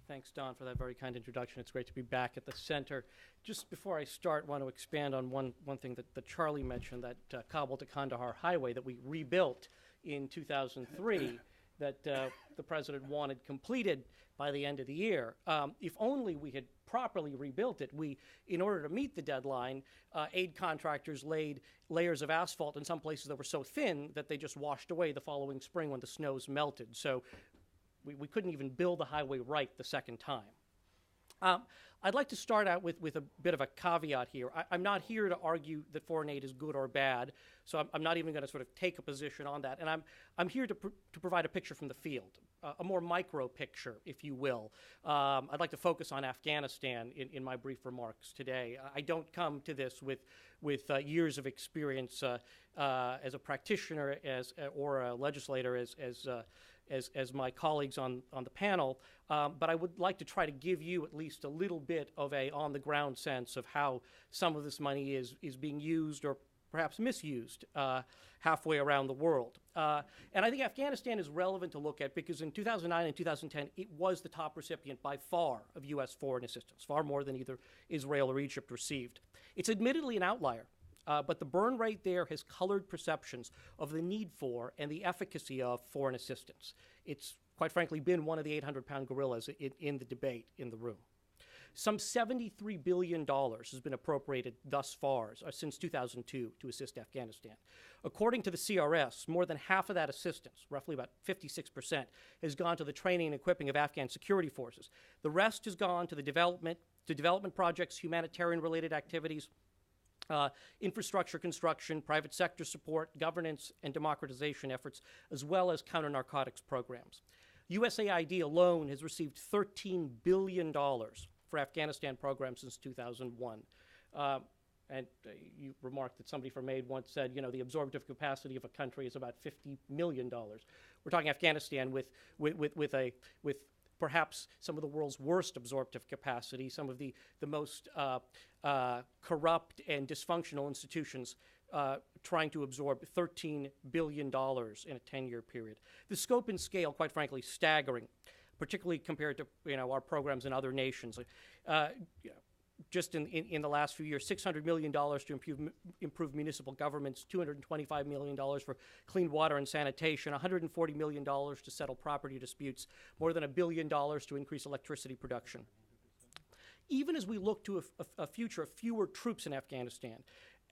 G: Thanks, Don, for that very kind introduction. It's great to be back at the center. Just before I start, I want to expand on one thing that Charlie mentioned, that Kabul to Kandahar highway that we rebuilt in 2003 that the president wanted completed by the end of the year. If only we had properly rebuilt it. In order to meet the deadline, aid contractors laid layers of asphalt in some places that were so thin that they just washed away the following spring when the snows melted. So we couldn't even build the highway right the second time. I'd like to start out with a bit of a caveat here. I'm not here to argue that foreign aid is good or bad, so I'm not even going to sort of take a position on that. And I'm here to provide a picture from the field, a more micro picture, if you will. I'd like to focus on Afghanistan in my brief remarks today. I don't come to this with years of experience as a practitioner or a legislator as my colleagues on the panel, but I would like to try to give you at least a little bit of a on-the-ground sense of how some of this money is being used or perhaps misused halfway around the world. And I think Afghanistan is relevant to look at because in 2009 and 2010, it was the top recipient by far of U.S. foreign assistance, far more than either Israel or Egypt received. It's admittedly an outlier. But the burn rate there has colored perceptions of the need for and the efficacy of foreign assistance. It's, quite frankly, been one of the 800-pound gorillas in the debate in the room. Some $73 billion has been appropriated thus far since 2002 to assist Afghanistan. According to the CRS, more than half of that assistance, roughly about 56%, has gone to the training and equipping of Afghan security forces. The rest has gone to the development projects, humanitarian-related activities, infrastructure construction, private sector support, governance, and democratization efforts, as well as counter-narcotics programs. USAID alone has received $13 billion for Afghanistan programs since 2001. And you remarked that somebody from AID once said, the absorptive capacity of a country is about $50 million. We're talking Afghanistan with perhaps some of the world's worst absorptive capacity, some of the most corrupt and dysfunctional institutions trying to absorb $13 billion in a 10-year period. The scope and scale, quite frankly, staggering, particularly compared to our programs in other nations. just in the last few years, $600 million to improve municipal governments, $225 million for clean water and sanitation, $140 million to settle property disputes, more than $1 billion to increase electricity production. Even as we look to a future of fewer troops in Afghanistan,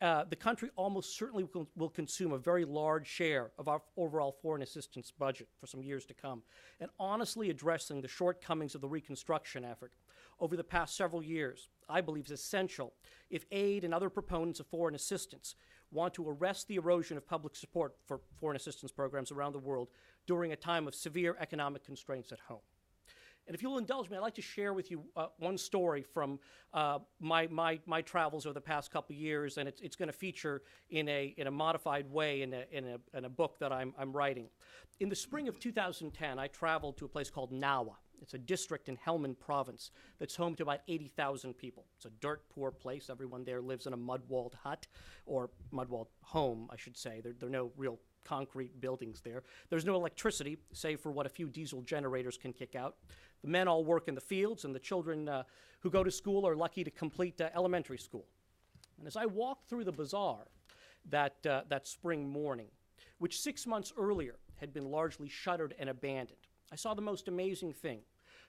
G: the country almost certainly will consume a very large share of our overall foreign assistance budget for some years to come. And honestly addressing the shortcomings of the reconstruction effort over the past several years, I believe is essential if aid and other proponents of foreign assistance want to arrest the erosion of public support for foreign assistance programs around the world during a time of severe economic constraints at home. And if you'll indulge me, I'd like to share with you one story from my travels over the past couple of years, and it's going to feature in a modified way in a book that I'm writing. In the spring of 2010, I traveled to a place called Nawa. It's a district in Helmand province that's home to about 80,000 people. It's a dirt-poor place. Everyone there lives in a mud-walled hut, or mud-walled home, I should say. There are no real concrete buildings there. There's no electricity, save for what a few diesel generators can kick out. The men all work in the fields, and the children who go to school are lucky to complete elementary school. And as I walked through the bazaar that spring morning, which 6 months earlier had been largely shuttered and abandoned, I saw the most amazing thing.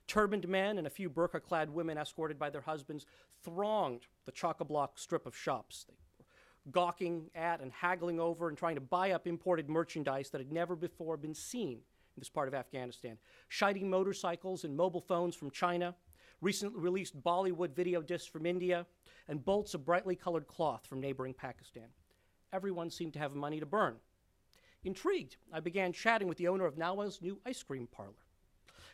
G: Turbaned men and a few burqa-clad women escorted by their husbands thronged the chock-a-block strip of shops. They were gawking at and haggling over and trying to buy up imported merchandise that had never before been seen in this part of Afghanistan. Shiny motorcycles and mobile phones from China, recently released Bollywood video discs from India, and bolts of brightly colored cloth from neighboring Pakistan. Everyone seemed to have money to burn. Intrigued, I began chatting with the owner of Nawa's new ice cream parlor.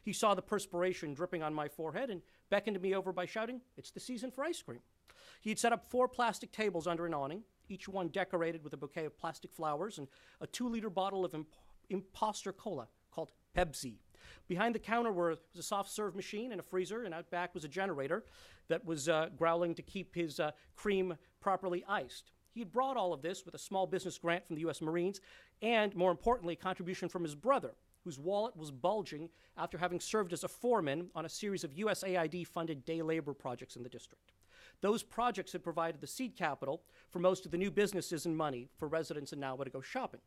G: He saw the perspiration dripping on my forehead and beckoned me over by shouting, "It's the season for ice cream." He had set up 4 plastic tables under an awning, each one decorated with a bouquet of plastic flowers and a 2-liter bottle of imposter cola called Pepsi. Behind the counter was a soft serve machine and a freezer, and out back was a generator that was growling to keep his cream properly iced. He had brought all of this with a small business grant from the U.S. Marines and, more importantly, a contribution from his brother, whose wallet was bulging after having served as a foreman on a series of USAID-funded day labor projects in the district. Those projects had provided the seed capital for most of the new businesses and money for residents in Nawa to go shopping.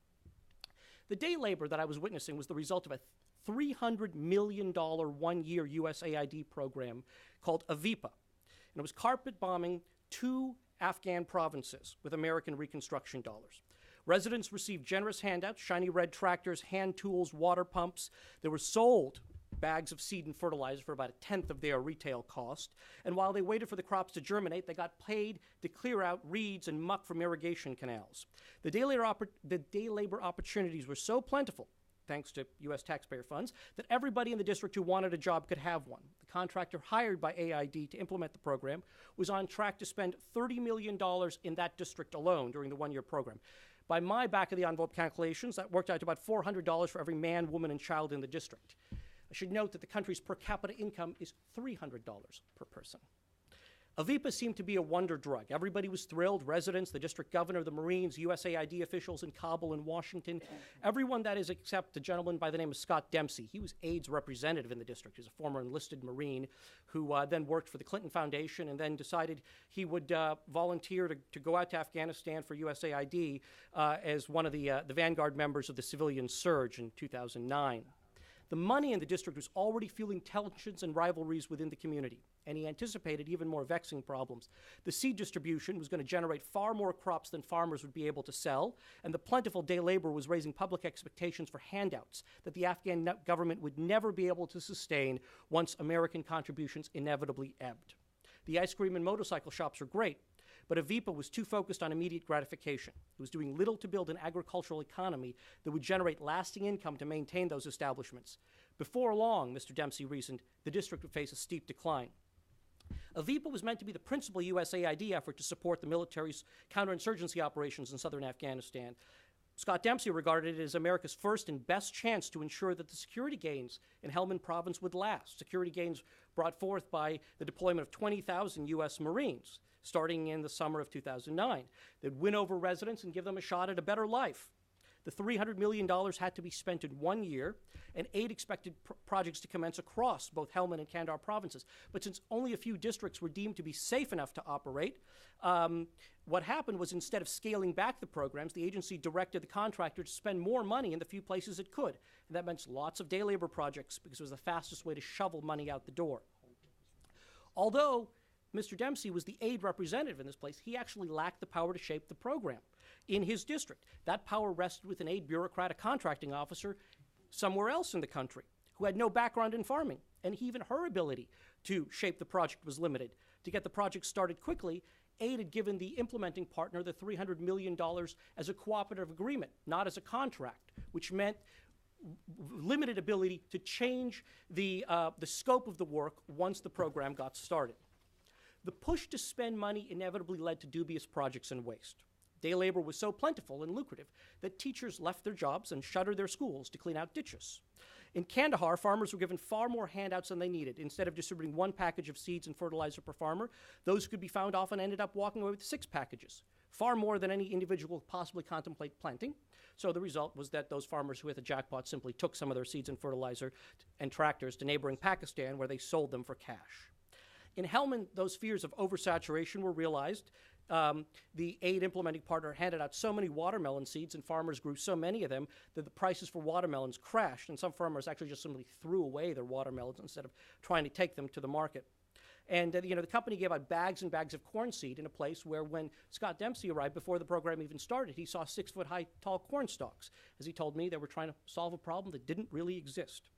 G: The day labor that I was witnessing was the result of a $300 million one-year USAID program called AVIPA, and it was carpet bombing 2 Afghan provinces with American Reconstruction dollars. Residents received generous handouts, shiny red tractors, hand tools, water pumps. They were sold bags of seed and fertilizer for about a tenth of their retail cost. And while they waited for the crops to germinate, they got paid to clear out reeds and muck from irrigation canals. The day labor opportunities were so plentiful, thanks to U.S. taxpayer funds, that everybody in the district who wanted a job could have one. The contractor hired by AID to implement the program was on track to spend $30 million in that district alone during the one-year program. By my back-of-the-envelope calculations, that worked out to about $400 for every man, woman, and child in the district. I should note that the country's per capita income is $300 per person. AVIPA seemed to be a wonder drug. Everybody was thrilled. Residents, the district governor, the Marines, USAID officials in Kabul and Washington, everyone, that is, except a gentleman by the name of Scott Dempsey. He was AID's representative in the district. He was a former enlisted Marine who then worked for the Clinton Foundation and then decided he would volunteer to go out to Afghanistan for USAID as one of the vanguard members of the civilian surge in 2009. The money in the district was already fueling tensions and rivalries within the community, and he anticipated even more vexing problems. The seed distribution was going to generate far more crops than farmers would be able to sell, and the plentiful day labor was raising public expectations for handouts that the Afghan government would never be able to sustain once American contributions inevitably ebbed. The ice cream and motorcycle shops are great, but AVIPA was too focused on immediate gratification. It was doing little to build an agricultural economy that would generate lasting income to maintain those establishments. Before long, Mr. Dempsey reasoned, the district would face a steep decline. AVIPA was meant to be the principal USAID effort to support the military's counterinsurgency operations in southern Afghanistan. Scott Dempsey regarded it as America's first and best chance to ensure that the security gains in Helmand province would last, security gains brought forth by the deployment of 20,000 U.S. Marines starting in the summer of 2009. They'd win over residents and give them a shot at a better life. The $300 million had to be spent in 1 year, and 8 expected projects to commence across both Helmand and Kandahar provinces. But since only a few districts were deemed to be safe enough to operate, what happened was instead of scaling back the programs, the agency directed the contractor to spend more money in the few places it could. And that meant lots of day labor projects because it was the fastest way to shovel money out the door. Although Mr. Dempsey was the aid representative in this place, he actually lacked the power to shape the program in his district. That power rested with an aid bureaucrat, a contracting officer somewhere else in the country who had no background in farming. And even her ability to shape the project was limited. To get the project started quickly, aid had given the implementing partner the $300 million as a cooperative agreement, not as a contract, which meant limited ability to change the scope of the work once the program got started. The push to spend money inevitably led to dubious projects and waste. Day labor was so plentiful and lucrative that teachers left their jobs and shuttered their schools to clean out ditches. In Kandahar, farmers were given far more handouts than they needed. Instead of distributing 1 package of seeds and fertilizer per farmer, those who could be found often ended up walking away with 6 packages, far more than any individual could possibly contemplate planting. So the result was that those farmers who hit the jackpot simply took some of their seeds and fertilizer and tractors to neighboring Pakistan, where they sold them for cash. In Helmand, those fears of oversaturation were realized. The aid implementing partner handed out so many watermelon seeds and farmers grew so many of them that the prices for watermelons crashed, and some farmers actually just simply threw away their watermelons instead of trying to take them to the market. And the company gave out bags and bags of corn seed in a place where when Scott Dempsey arrived, before the program even started, he saw 6-foot-high tall corn stalks. As he told me, they were trying to solve a problem that didn't really exist.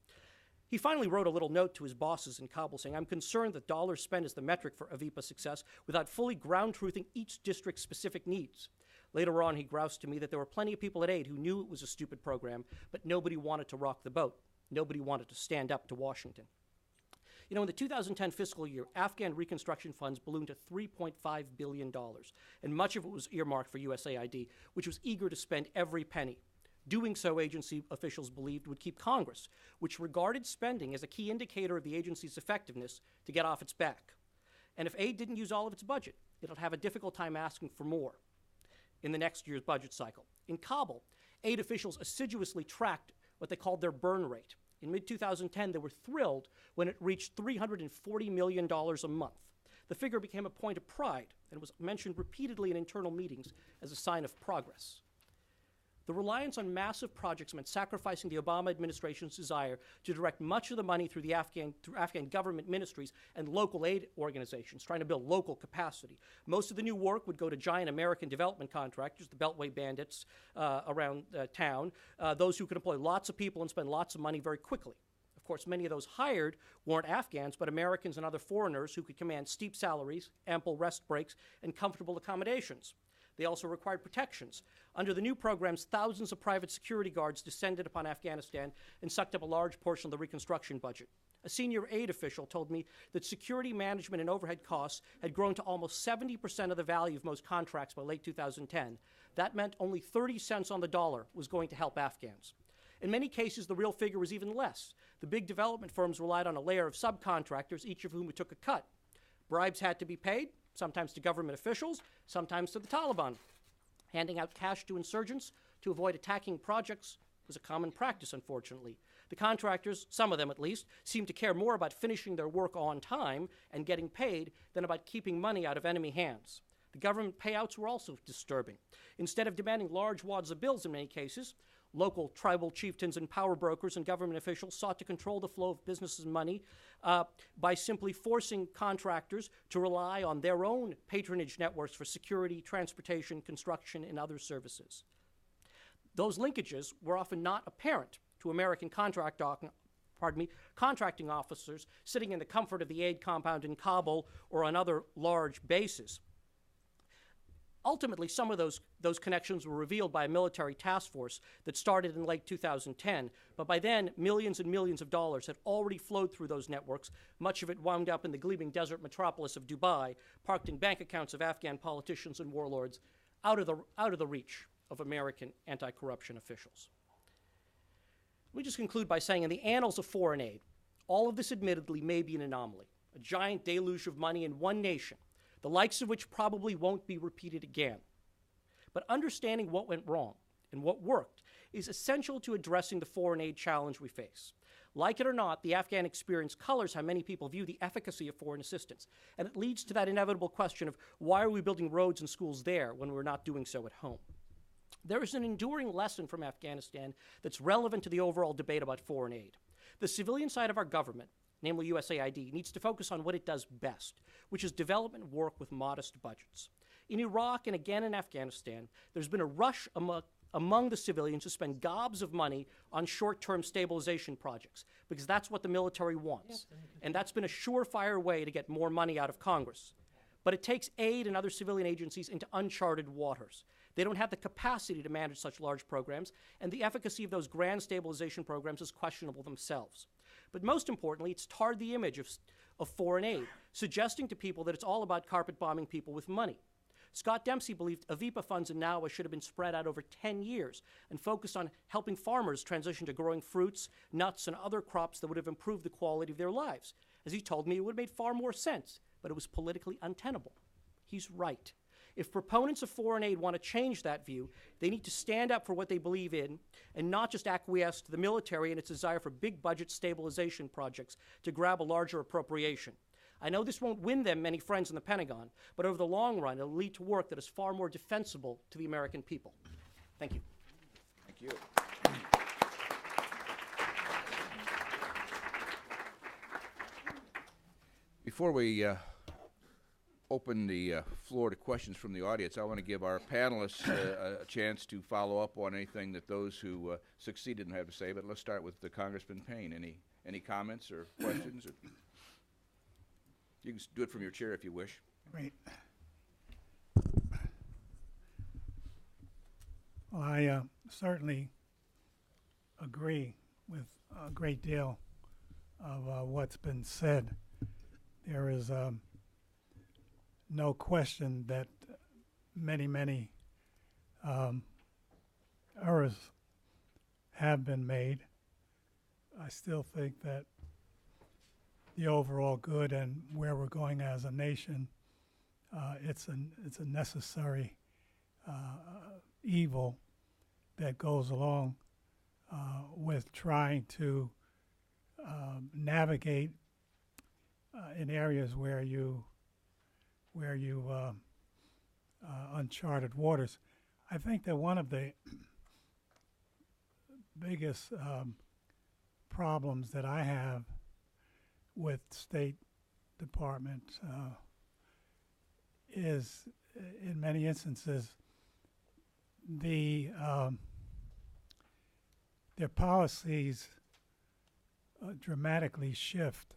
G: He finally wrote a little note to his bosses in Kabul saying, "I'm concerned that dollars spent is the metric for AVIPA success without fully ground-truthing each district's specific needs." Later on, he groused to me that there were plenty of people at AID who knew it was a stupid program, but nobody wanted to rock the boat. Nobody wanted to stand up to Washington. In the 2010 fiscal year, Afghan reconstruction funds ballooned to $3.5 billion, and much of it was earmarked for USAID, which was eager to spend every penny. Doing so, agency officials believed, would keep Congress, which regarded spending as a key indicator of the agency's effectiveness, to get off its back. And if aid didn't use all of its budget, it'll have a difficult time asking for more in the next year's budget cycle. In Kabul, aid officials assiduously tracked what they called their burn rate. In mid-2010, they were thrilled when it reached $340 million a month. The figure became a point of pride and was mentioned repeatedly in internal meetings as a sign of progress. The reliance on massive projects meant sacrificing the Obama administration's desire to direct much of the money through Afghan government ministries and local aid organizations, trying to build local capacity. Most of the new work would go to giant American development contractors, the Beltway bandits around town, those who could employ lots of people and spend lots of money very quickly. Of course, many of those hired weren't Afghans, but Americans and other foreigners who could command steep salaries, ample rest breaks, and comfortable accommodations. They also required protections. Under the new programs, thousands of private security guards descended upon Afghanistan and sucked up a large portion of the reconstruction budget. A senior aid official told me that security management and overhead costs had grown to almost 70% of the value of most contracts by late 2010. That meant only 30 cents on the dollar was going to help Afghans. In many cases, the real figure was even less. The big development firms relied on a layer of subcontractors, each of whom took a cut. Bribes had to be paid, sometimes to government officials, sometimes to the Taliban. Handing out cash to insurgents to avoid attacking projects was a common practice, unfortunately. The contractors, some of them at least, seemed to care more about finishing their work on time and getting paid than about keeping money out of enemy hands. The government payouts were also disturbing. Instead of demanding large wads of bills in many cases, local tribal chieftains and power brokers and government officials sought to control the flow of business' money by simply forcing contractors to rely on their own patronage networks for security, transportation, construction, and other services. Those linkages were often not apparent to American contracting officers sitting in the comfort of the aid compound in Kabul or on other large bases. Ultimately, some of those connections were revealed by a military task force that started in late 2010, but by then, millions and millions of dollars had already flowed through those networks, much of it wound up in the gleaming desert metropolis of Dubai, parked in bank accounts of Afghan politicians and warlords, out of the reach of American anti-corruption officials. Let me just conclude by saying, in the annals of foreign aid, all of this admittedly may be an anomaly, a giant deluge of money in one nation, the likes of which probably won't be repeated again. But understanding what went wrong and what worked is essential to addressing the foreign aid challenge we face. Like it or not, the Afghan experience colors how many people view the efficacy of foreign assistance, and it leads to that inevitable question of why are we building roads and schools there when we're not doing so at home? There is an enduring lesson from Afghanistan that's relevant to the overall debate about foreign aid. The civilian side of our government, namely USAID, needs to focus on what it does best, which is development work with modest budgets. In Iraq and again in Afghanistan, there's been a rush among the civilians to spend gobs of money on short-term stabilization projects, because that's what the military wants. And that's been a surefire way to get more money out of Congress. But it takes aid and other civilian agencies into uncharted waters. They don't have the capacity to manage such large programs, and the efficacy of those grand stabilization programs is questionable themselves. But most importantly, it's tarred the image of foreign aid, suggesting to people that it's all about carpet bombing people with money. Scott Dempsey believed AVIPA funds in NAWA should have been spread out over 10 years and focused on helping farmers transition to growing fruits, nuts, and other crops that would have improved the quality of their lives. As he told me, it would have made far more sense, but it was politically untenable. He's right. If proponents of foreign aid want to change that view, they need to stand up for what they believe in and not just acquiesce to the military and its desire for big budget stabilization projects to grab a larger appropriation. I know this won't win them many friends in the Pentagon, but over the long run, it'll lead to work that is far more defensible to the American people. Thank you.
C: Thank you. Before we open the floor to questions from the audience, I want to give our panelists a chance to follow up on anything that those who succeeded have to say. But let's start with Congressman Payne. Any comments or questions? You can do it from your chair if you wish.
E: Great. Well, I certainly agree with a great deal of what's been said. There is no question that many errors have been made. I still think that the overall good and where we're going as a nation, it's a necessary evil that goes along with trying to navigate in areas where you uncharted waters. I think that one of the biggest problems that I have with State Department is, in many instances, their policies dramatically shift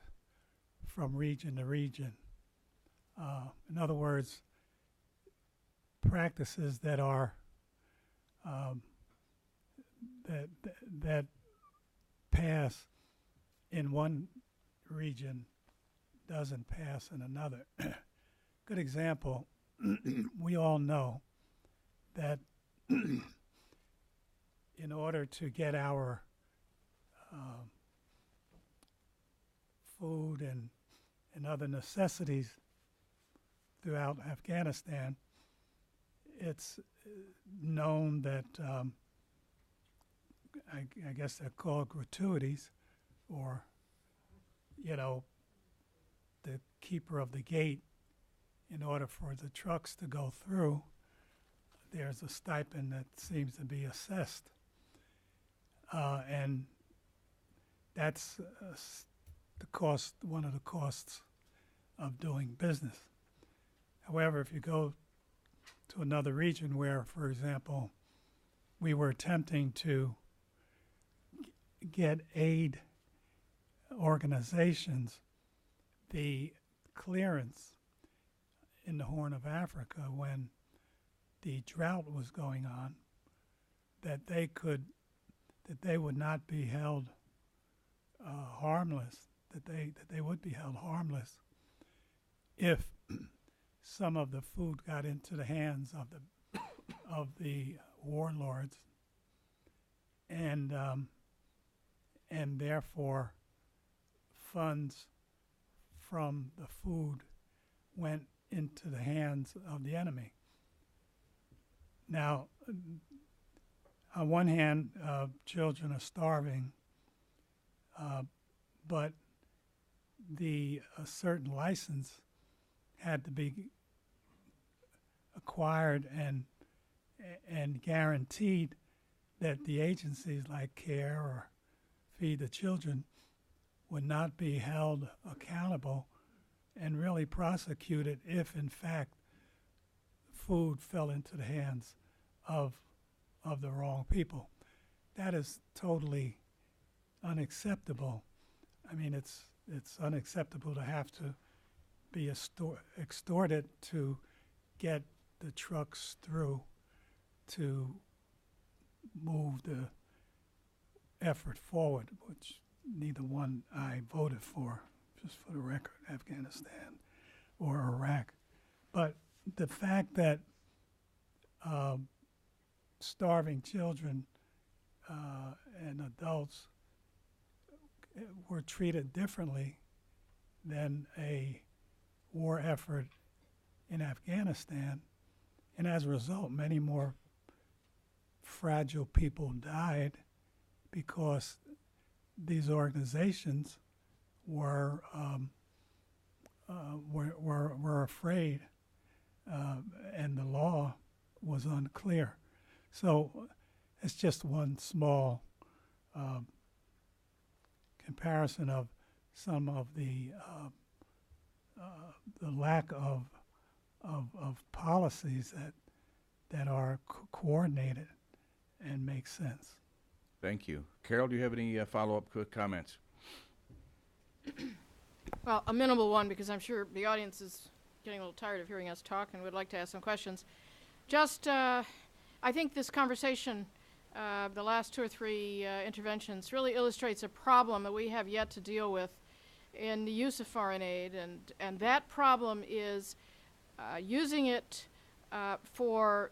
E: from region to region. In other words, practices that are that pass in one region doesn't pass in another. Good example, we all know that in order to get our food and other necessities throughout Afghanistan, it's known that I guess they're called gratuities, or the keeper of the gate, in order for the trucks to go through, there's a stipend that seems to be assessed. And that's the cost, one of the costs of doing business. However, if you go to another region where, for example, we were attempting to get aid organizations the clearance in the Horn of Africa when the drought was going on, that they would not be held harmless, that they would be held harmless if some of the food got into the hands of the warlords, and therefore funds from the food went into the hands of the enemy. Now, on one hand, children are starving, but a certain license had to be acquired and guaranteed that the agencies like CARE or Feed the Children would not be held accountable and really prosecuted if, in fact, food fell into the hands of the wrong people. That is totally unacceptable. I mean, it's unacceptable to have to be extorted to get the trucks through to move the effort forward, which neither one I voted for, just for the record, Afghanistan or Iraq. But the fact that starving children and adults were treated differently than a war effort in Afghanistan, and as a result, many more fragile people died because these organizations were afraid, and the law was unclear. So it's just one small comparison of some of the lack of policies that are coordinated and make sense.
C: Thank you. Carol, do you have any follow-up comments?
D: Well, a minimal one, because I'm sure the audience is getting a little tired of hearing us talk and would like to ask some questions. Just, I think this conversation, the last 2 or 3 interventions, really illustrates a problem that we have yet to deal with in the use of foreign aid, and that problem is using it for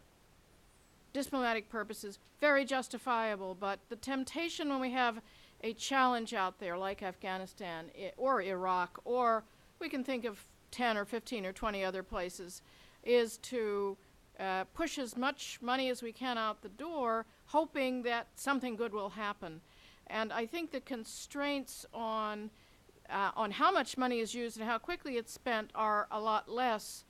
D: diplomatic purposes, very justifiable, but the temptation when we have a challenge out there like Afghanistan or Iraq, or we can think of 10 or 15 or 20 other places, is to push as much money as we can out the door, hoping that something good will happen. And I think the constraints on how much money is used and how quickly it's spent are a lot less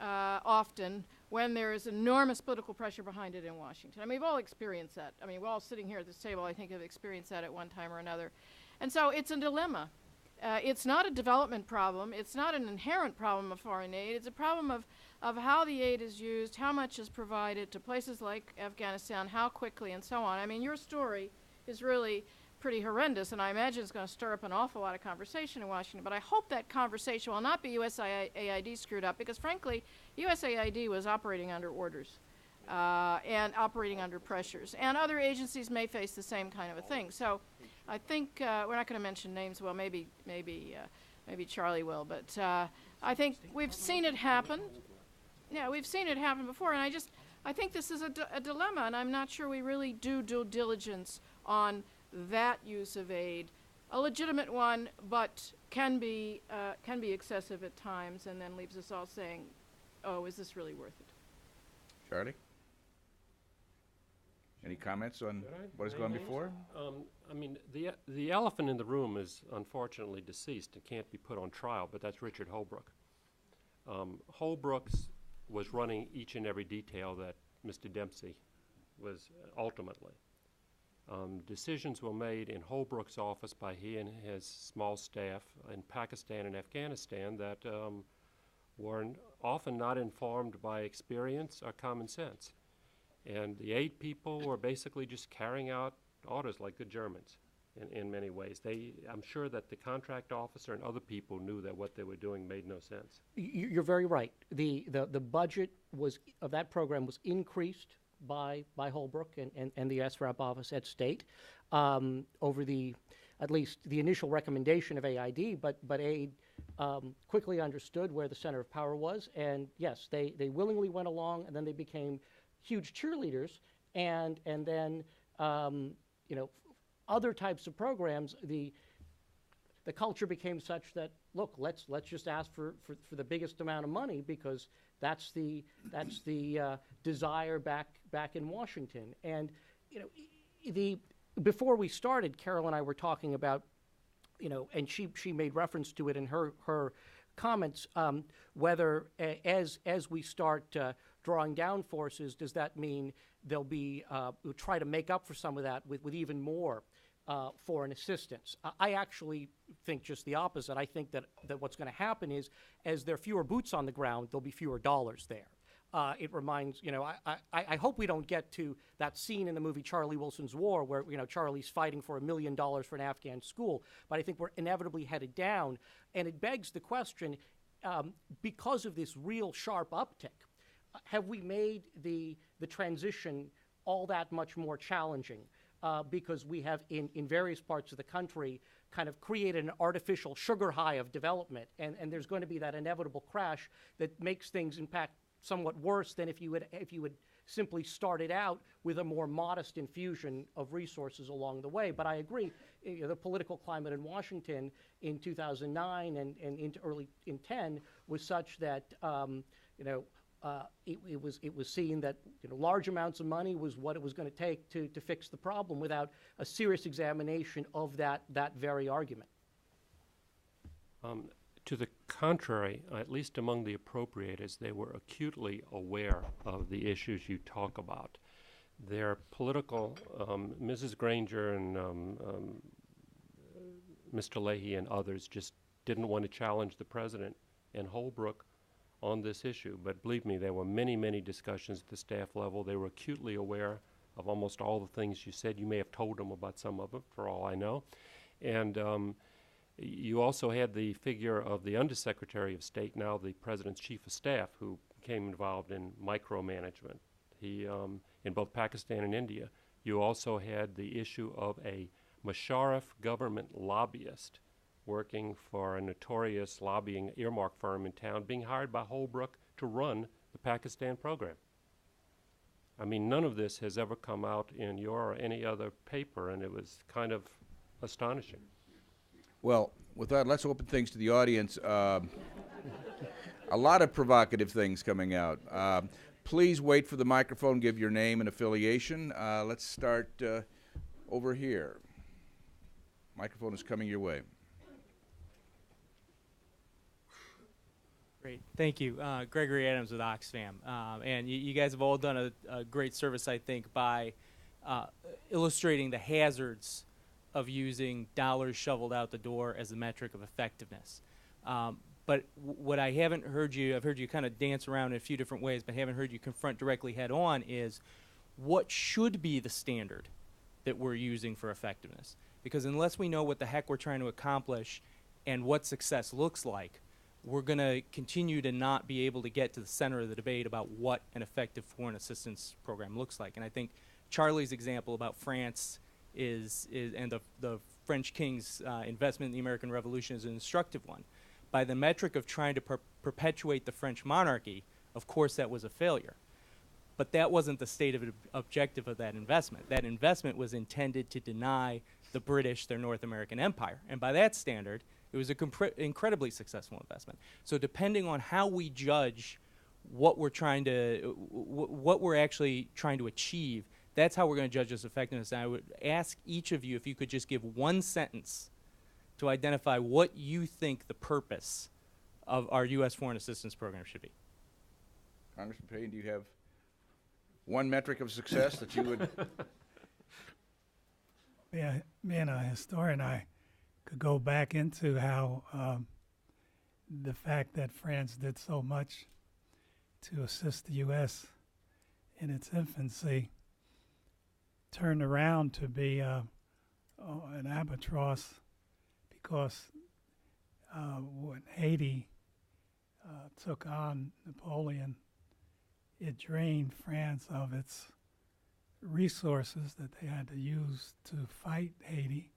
D: often when there is enormous political pressure behind it in Washington. I mean, we've all experienced that. I mean, we're all sitting here at this table, I think, have experienced that at one time or another. And so it's a dilemma. It's not a development problem. It's not an inherent problem of foreign aid. It's a problem of how the aid is used, how much is provided to places like Afghanistan, how quickly, and so on. I mean, your story is really pretty horrendous, and I imagine it's going to stir up an awful lot of conversation in Washington. But I hope that conversation will not be USAID screwed up, because frankly, USAID was operating under orders and operating under pressures. And other agencies may face the same kind of a thing. So I think we're not going to mention names. Well, maybe Charlie will. But I think we've seen it happen. Yeah, we've seen it happen before. And I think this is a dilemma, and I'm not sure we really do due diligence on that use of aid, a legitimate one, but can be excessive at times, and then leaves us all saying, "Oh, is this really worth it?"
C: Charlie? Any comments on what has gone before?
F: I mean, the elephant in the room is unfortunately deceased and can't be put on trial, but that's Richard Holbrooke. Holbrooke was running each and every detail that Mr. Dempsey was ultimately. Decisions were made in Holbrooke's office by he and his small staff in Pakistan and Afghanistan that were often not informed by experience or common sense. And the aid people were basically just carrying out orders like the Germans in many ways. I'm sure that the contract officer and other people knew that what they were doing made no sense.
H: You're very right. The budget of that program was increased by Holbrooke and the SRAP office at State over at least the initial recommendation of AID, but AID quickly understood where the center of power was, and yes, they willingly went along, and then they became huge cheerleaders, and then other types of programs, the culture became such that, look, let's just ask for the biggest amount of money, because that's the desire back in Washington. And before we started, Carol and I were talking about, and she made reference to it in her comments, whether as we start drawing down forces, does that mean there'll be we'll try to make up for some of that with even more foreign assistance? I actually think just the opposite. I think that what's going to happen is, as there are fewer boots on the ground, there'll be fewer dollars there. It reminds, I hope we don't get to that scene in the movie Charlie Wilson's War where, Charlie's fighting for $1 million for an Afghan school, but I think we're inevitably headed down. And it begs the question, because of this real sharp uptick, have we made the transition all that much more challenging? Because we have, in various parts of the country, kind of created an artificial sugar high of development, and there's going to be that inevitable crash that makes things, in fact, somewhat worse than if you had simply started out with a more modest infusion of resources along the way. But I agree, the political climate in Washington in 2009 and into early in 10 was such that it was seen that large amounts of money was what it was going to take to fix the problem without a serious examination of that very argument.
F: To the contrary, at least among the appropriators, they were acutely aware of the issues you talk about. Their political, Mrs. Granger and Mr. Leahy and others just didn't want to challenge the president and Holbrooke on this issue. But believe me, there were many, many discussions at the staff level. They were acutely aware of almost all the things you said. You may have told them about some of them, for all I know. And you also had the figure of the Undersecretary of State, now the President's Chief of Staff, who became involved in micromanagement. He, in both Pakistan and India. You also had the issue of a Musharraf government lobbyist working for a notorious lobbying earmark firm in town, being hired by Holbrooke to run the Pakistan program. I mean, none of this has ever come out in your or any other paper, and it was kind of astonishing.
C: Well, with that, let's open things to the audience. A lot of provocative things coming out. Please wait for the microphone, give your name and affiliation. Let's start over here. Microphone is coming your way.
I: Great, thank you. Gregory Adams with Oxfam. And you guys have all done a great service, I think, by illustrating the hazards of using dollars shoveled out the door as a metric of effectiveness. But what I haven't heard you, I've heard you kind of dance around in a few different ways, but haven't heard you confront directly head on, is what should be the standard that we're using for effectiveness? Because unless we know what the heck we're trying to accomplish and what success looks like, we're going to continue to not be able to get to the center of the debate about what an effective foreign assistance program looks like. And I think Charlie's example about France and the French king's investment in the American Revolution is an instructive one. By the metric of trying to perpetuate the French monarchy, of course that was a failure. But that wasn't the stated objective of that investment. That investment was intended to deny the British their North American empire. And by that standard, it was an incredibly successful investment. So depending on how we judge what we're trying to, what we're actually trying to achieve, that's how we're going to judge its effectiveness. And I would ask each of you if you could just give one sentence to identify what you think the purpose of our U.S. foreign assistance program should be.
C: Congressman Payne, do you have one metric of success that you would?
E: Yeah, being a historian, I could go back into how the fact that France did so much to assist the U.S. in its infancy turned around to be an albatross, because when Haiti took on Napoleon, it drained France of its resources that they had to use to fight Haiti.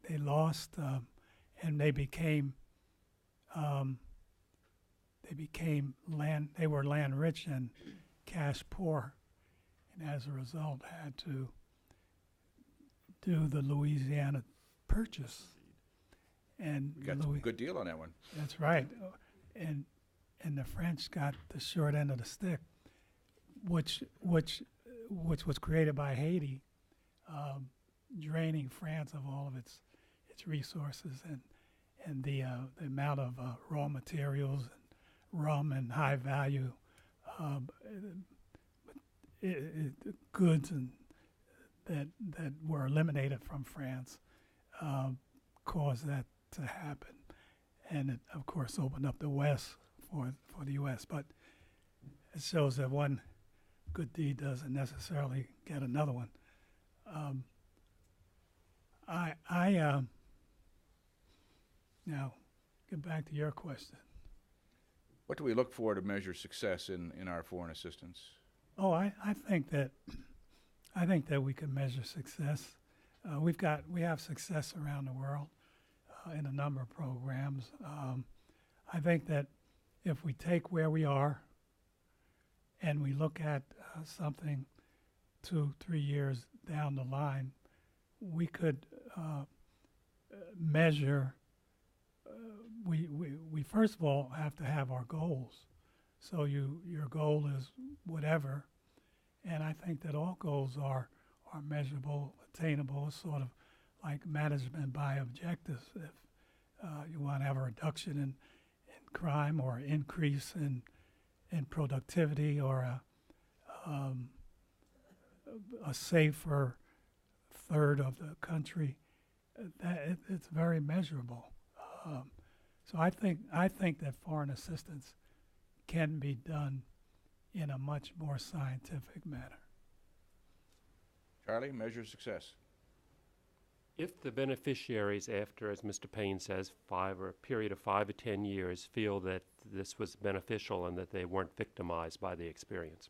E: They lost, and they became land. They were land rich and cash poor, and as a result, had to do the Louisiana Purchase. And
C: You got a good deal on that one.
E: that's right, and the French got the short end of the stick, which was created by Haiti draining France of all of its resources and the amount of raw materials and rum and high value goods and that were eliminated from France caused that to happen, and it of course opened up the West for the U.S. But it shows that one good deed doesn't necessarily get another one. Now get back to your question.
C: What do we look for to measure success in our foreign assistance?
E: Oh, I think that we can measure success. We have success around the world in a number of programs. I think that if we take where we are and we look at something 2-3 years down the line, we could measure. We first of all have to have our goals. So your goal is whatever, and I think that all goals are measurable, attainable. It's sort of like management by objectives. If you want to have a reduction in crime or increase in productivity or a safer third of the country, it's very measurable. So I think that foreign assistance can be done in a much more scientific manner.
C: Charlie, measure success.
F: If the beneficiaries, after, as Mr. Payne says, a period of 5 or 10 years, feel that this was beneficial and that they weren't victimized by the experience.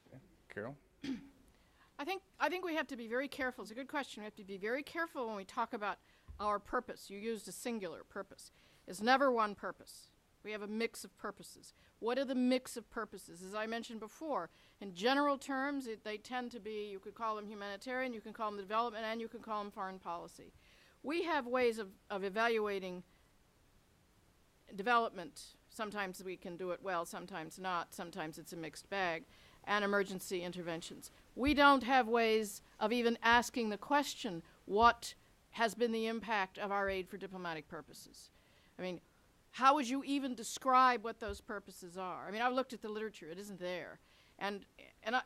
C: Okay. Carol?
D: I think we have to be very careful. It's a good question. We have to be very careful when we talk about our purpose. You used a singular purpose. It's never one purpose. We have a mix of purposes. What are the mix of purposes? As I mentioned before, in general terms, they tend to be, you could call them humanitarian, you can call them development, and you can call them foreign policy. We have ways of evaluating development. Sometimes we can do it well, sometimes not. Sometimes it's a mixed bag. And emergency interventions. We don't have ways of even asking the question, what has been the impact of our aid for diplomatic purposes? I mean, how would you even describe what those purposes are? I mean, I've looked at the literature. It isn't there. And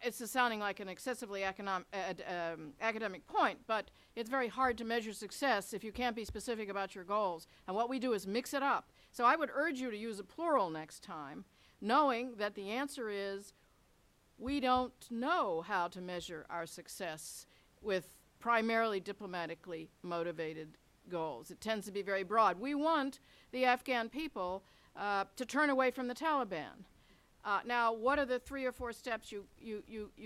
D: it's sounding like an excessively academic point, but it's very hard to measure success if you can't be specific about your goals. And what we do is mix it up. So I would urge you to use a plural next time, knowing that the answer is we don't know how to measure our success with primarily diplomatically motivated goals. It tends to be very broad. We want the Afghan people to turn away from the Taliban. Now, what are the 3 or 4 steps you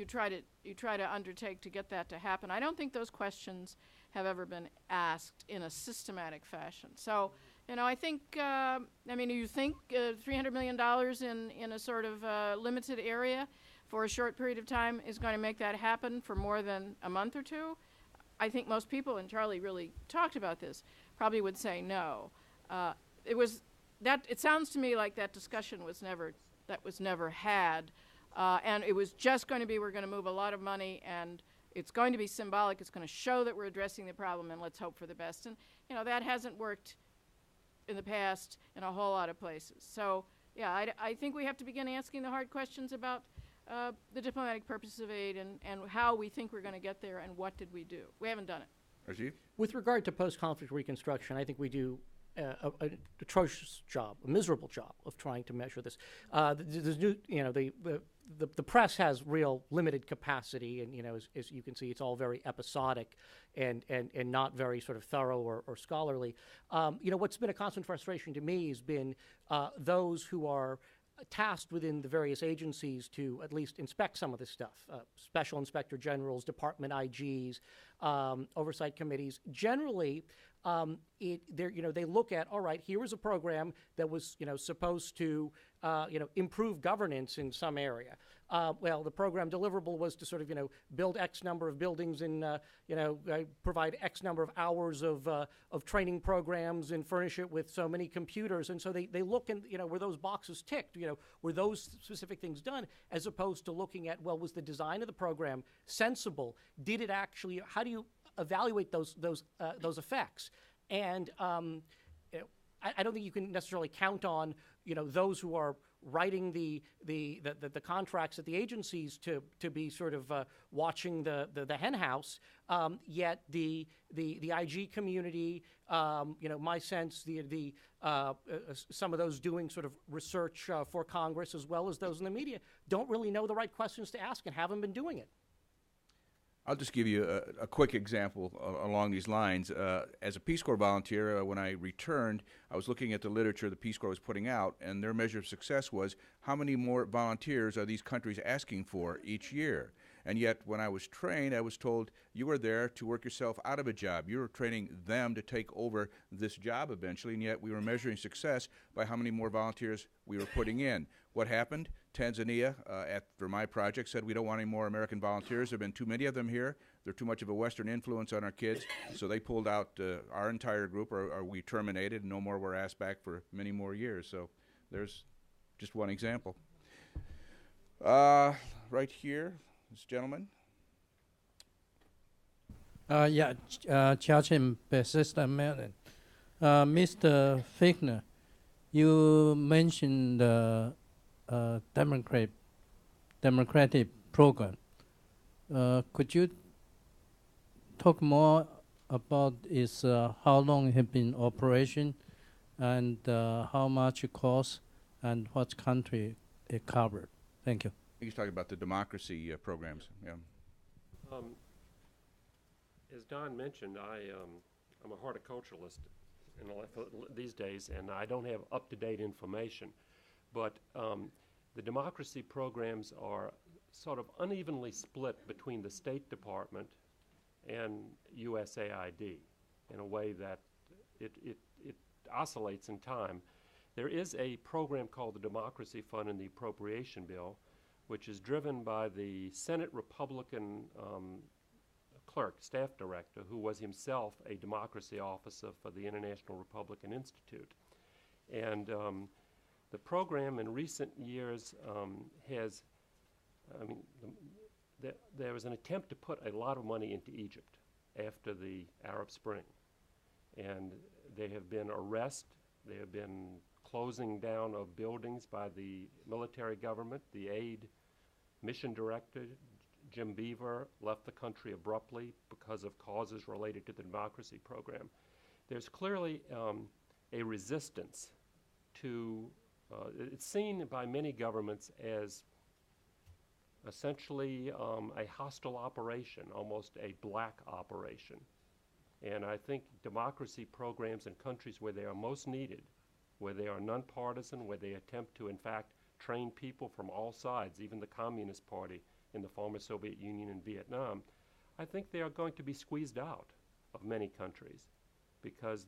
D: try to undertake to get that to happen? I don't think those questions have ever been asked in a systematic fashion. So, I think, you think $300 million in a sort of limited area for a short period of time is going to make that happen for more than a month or two? I think most people, and Charlie really talked about this, probably would say no. It sounds to me like that discussion was never had, and it was just going to be, we're going to move a lot of money, and it's going to be symbolic. It's going to show that we're addressing the problem, and let's hope for the best. And that hasn't worked in the past in a whole lot of places. So yeah, I think we have to begin asking the hard questions about the diplomatic purpose of aid and how we think we're going to get there and what did we do. We haven't done it.
C: Rajiv?
H: With regard to post-conflict reconstruction, I think we do an atrocious job, a miserable job of trying to measure this. The press has real limited capacity, and as you can see, it's all very episodic and not very sort of thorough or scholarly. What's been a constant frustration to me has been those who are tasked within the various agencies to at least inspect some of this stuff. Special inspector generals, department IGs, oversight committees, generally they look at, all right, here was a program that was, supposed to, improve governance in some area. Well, the program deliverable was to sort of, build X number of buildings and, provide X number of hours of training programs and furnish it with so many computers. And so they look and, were those boxes ticked? Were those specific things done? As opposed to looking at, well, was the design of the program sensible? Did it actually, how do you evaluate those effects? And I don't think you can necessarily count on those who are writing the contracts at the agencies to be sort of watching the hen house. Yet the IG community, my sense, some of those doing sort of research for Congress as well as those in the media don't really know the right questions to ask and haven't been doing it.
C: I'll just give you a quick example along these lines. As a Peace Corps volunteer, when I returned, I was looking at the literature the Peace Corps was putting out, and their measure of success was how many more volunteers are these countries asking for each year. And yet, when I was trained, I was told you were there to work yourself out of a job. You were training them to take over this job eventually, and yet we were measuring success by how many more volunteers we were putting in. What happened? Tanzania, for my project, said we don't want any more American volunteers. There have been too many of them here. They're too much of a Western influence on our kids. So they pulled out our entire group, or we terminated, and no more were asked back for many more years. So there's just one example. Right here, this gentleman.
J: Judge and Bethesda, Maryland. Mr. Fichtner, you mentioned the democratic program. Could you talk more about its how long it has been in operation, and how much it costs, and what country it covered? Thank you.
C: He's talking about the democracy programs. Yeah.
F: As Don mentioned, I'm a horticulturalist these days, and I don't have up-to-date information. But the democracy programs are sort of unevenly split between the State Department and USAID in a way that it oscillates in time. There is a program called the Democracy Fund in the Appropriation Bill, which is driven by the Senate Republican clerk, staff director, who was himself a democracy officer for the International Republican Institute. And the program in recent years there was an attempt to put a lot of money into Egypt after the Arab Spring. And there have been arrests, there have been closing down of buildings by the military government. The aid mission director, Jim Beaver, left the country abruptly because of causes related to the democracy program. There's clearly a resistance to, it's seen by many governments as essentially a hostile operation, almost a black operation. And I think democracy programs in countries where they are most needed, where they are nonpartisan, where they attempt to, in fact, train people from all sides, even the Communist Party in the former Soviet Union and Vietnam, I think they are going to be squeezed out of many countries because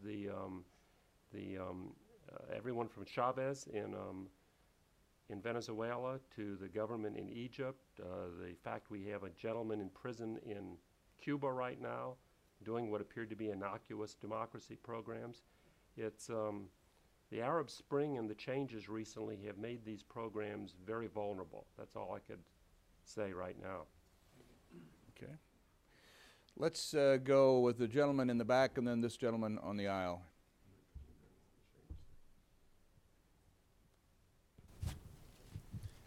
F: everyone from Chavez in Venezuela to the government in Egypt, the fact we have a gentleman in prison in Cuba right now doing what appeared to be innocuous democracy programs. It's the Arab Spring and the changes recently have made these programs very vulnerable. That's all I could say right now.
C: Okay. Let's go with the gentleman in the back and then this gentleman on the aisle.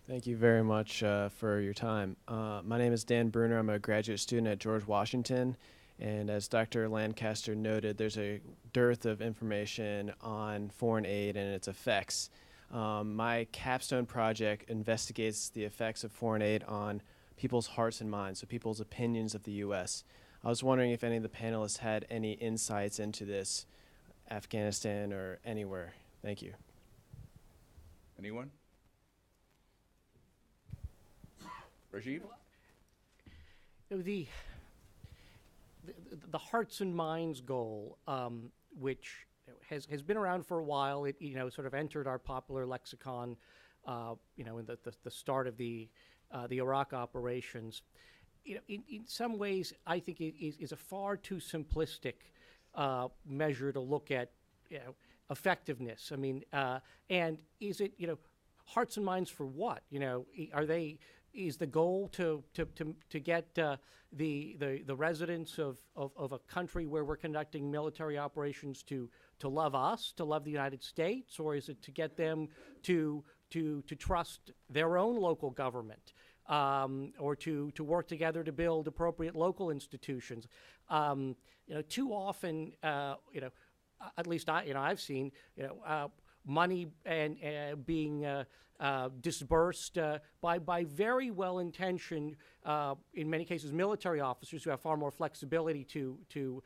K: Thank you very much for your time. My name is Dan Bruner. I'm a graduate student at George Washington. And as Dr. Lancaster noted, there's a dearth of information on foreign aid and its effects. My capstone project investigates the effects of foreign aid on people's hearts and minds, so people's opinions of the U.S. I was wondering if any of the panelists had any insights into this, Afghanistan or anywhere. Thank you.
C: Anyone? Rajiv?
H: The hearts and minds goal which has been around for a while. It sort of entered our popular lexicon, in the start of the Iraq operations. In some ways, I think it is a far too simplistic measure to look at, effectiveness. I mean, and is it, hearts and minds for what? Is the goal to get the residents of a country where we're conducting military operations to love us, to love the United States, or is it to get them to trust their own local government, or to work together to build appropriate local institutions? Too often, at least I've seen, money and being disbursed by very well-intentioned, in many cases, military officers who have far more flexibility to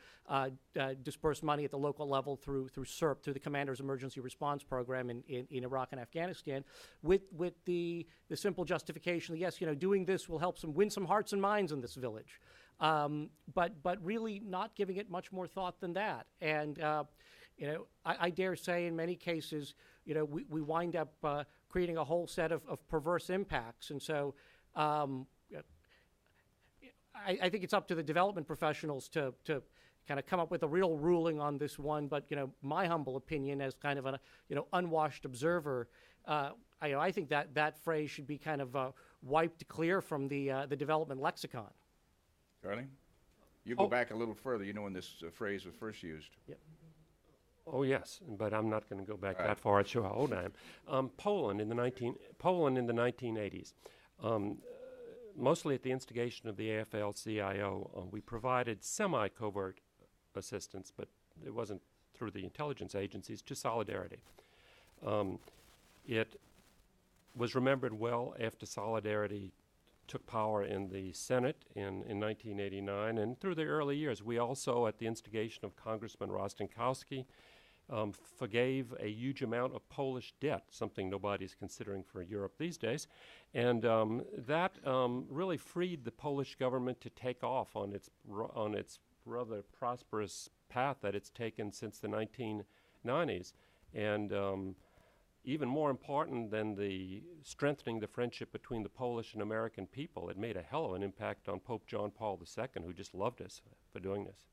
H: disperse money at the local level through CERP, through the Commander's Emergency Response Program in Iraq and Afghanistan, with the simple justification that, yes, doing this will help win some hearts and minds in this village, but really not giving it much more thought than that. And I dare say in many cases, we wind up creating a whole set of perverse impacts. And so I think it's up to the development professionals to kind of come up with a real ruling on this one. But, my humble opinion as kind of an, unwashed observer, I think that phrase should be kind of wiped clear from the development lexicon.
C: Charlie? You go back a little further, when this phrase was first used.
H: Yep.
F: Oh yes, but I'm not going to go back that far. I'd show how old I am. Poland in the 1980s, mostly at the instigation of the AFL-CIO, we provided semi-covert assistance, but it wasn't through the intelligence agencies, to Solidarity. It was remembered well after Solidarity took power in the Senate in 1989, and through the early years. We also, at the instigation of Congressman Rostenkowski, forgave a huge amount of Polish debt, something nobody's considering for Europe these days. And that really freed the Polish government to take off on its rather prosperous path that it's taken since the 1990s. And even more important than the strengthening the friendship between the Polish and American people, it made a hell of an impact on Pope John Paul II, who just loved us for doing this.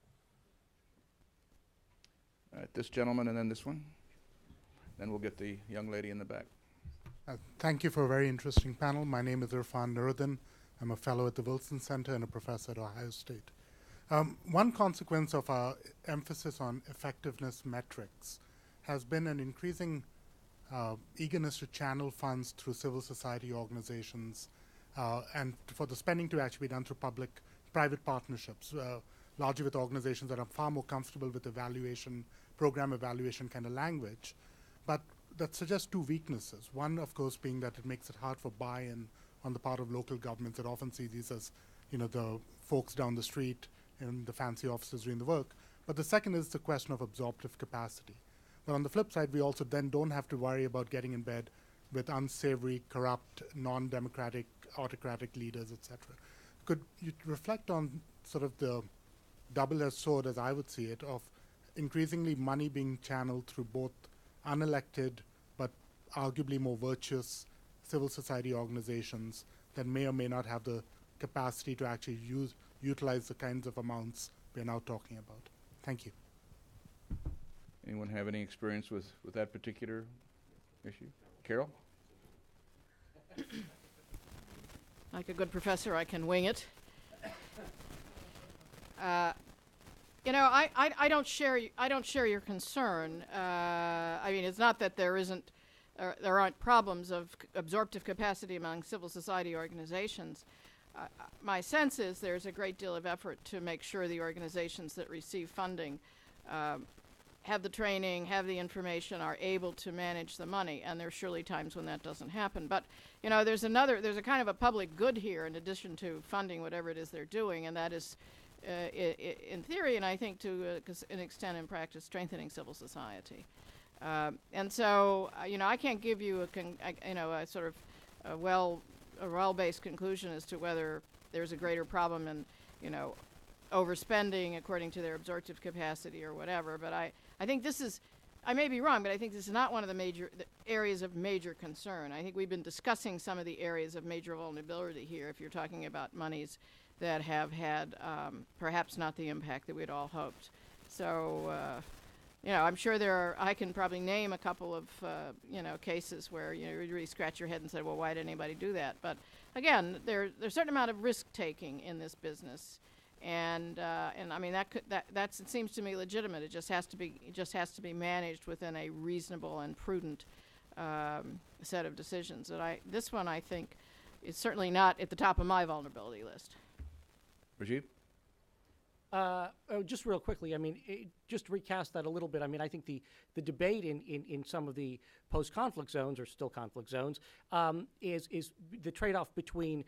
C: All right, this gentleman and then this one. Then we'll get the young lady in the back.
L: Thank you for a very interesting panel. My name is Irfan Nuruddin. I'm a fellow at the Wilson Center and a professor at Ohio State. One consequence of our emphasis on effectiveness metrics has been an increasing eagerness to channel funds through civil society organizations and for the spending to actually be done through public-private partnerships, largely with organizations that are far more comfortable with program evaluation kind of language. But that suggests two weaknesses. One, of course, being that it makes it hard for buy-in on the part of local governments that often see these as, the folks down the street and the fancy offices doing the work. But the second is the question of absorptive capacity. But on the flip side, we also then don't have to worry about getting in bed with unsavory, corrupt, non-democratic, autocratic leaders, etc. Could you reflect on sort of the double-edged sword, as I would see it, of increasingly money being channeled through both unelected but arguably more virtuous civil society organizations that may or may not have the capacity to actually utilize the kinds of amounts we're now talking about? Thank you.
C: Anyone have any experience with that particular issue? Carol?
D: Like a good professor, I can wing it. I don't share your concern. I mean, it's not that there aren't problems of absorptive capacity among civil society organizations. My sense is there's a great deal of effort to make sure the organizations that receive funding have the training, have the information, are able to manage the money, and there's surely times when that doesn't happen. But, there's a kind of a public good here in addition to funding whatever it is they're doing, and that is, in theory, and I think to an extent in practice, strengthening civil society. And so, I can't give you a sort of a well-based conclusion as to whether there's a greater problem in, overspending according to their absorptive capacity or whatever. But I think this is, I may be wrong, but I think this is not one of the areas of major concern. I think we've been discussing some of the areas of major vulnerability here if you're talking about monies that have had perhaps not the impact that we'd all hoped. So, I'm sure I can probably name a couple of, cases where you really scratch your head and say, well, why did anybody do that? But again, there's a certain amount of risk taking in this business. And I mean, it seems to me legitimate. It just has to be managed within a reasonable and prudent set of decisions. And this one, I think, is certainly not at the top of my vulnerability list.
C: Rajiv?
H: Just real quickly, I mean, just to recast that a little bit, I mean, I think the debate in some of the post-conflict zones, or still conflict zones, is the trade-off between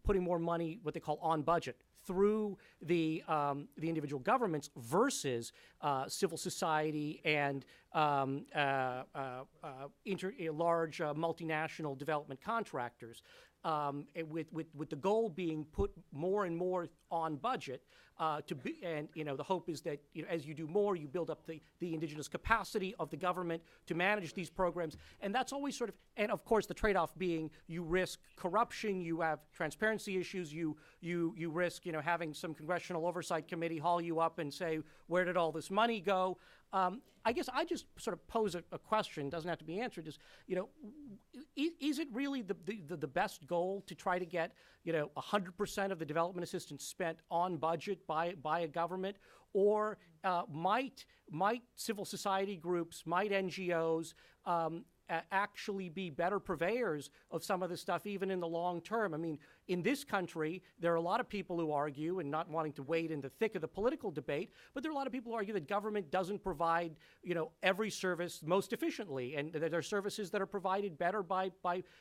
H: putting more money, what they call on budget, through the individual governments versus civil society and large multinational development contractors. With the goal being put more and more on budget, and the hope is that as you do more, you build up the indigenous capacity of the government to manage these programs, and that's always sort of, and of course the trade-off being you risk corruption, you have transparency issues, you risk having some congressional oversight committee haul you up and say, where did all this money go? I guess I just sort of pose a question, doesn't have to be answered, is it really the best goal to try to get 100% of the development assistance spent on budget by a government, or might civil society groups, might NGOs actually be better purveyors of some of this stuff even in the long term? I mean, in this country, there are a lot of people who argue, and not wanting to wade in the thick of the political debate, but there are a lot of people who argue that government doesn't provide, every service most efficiently, and that there are services that are provided better by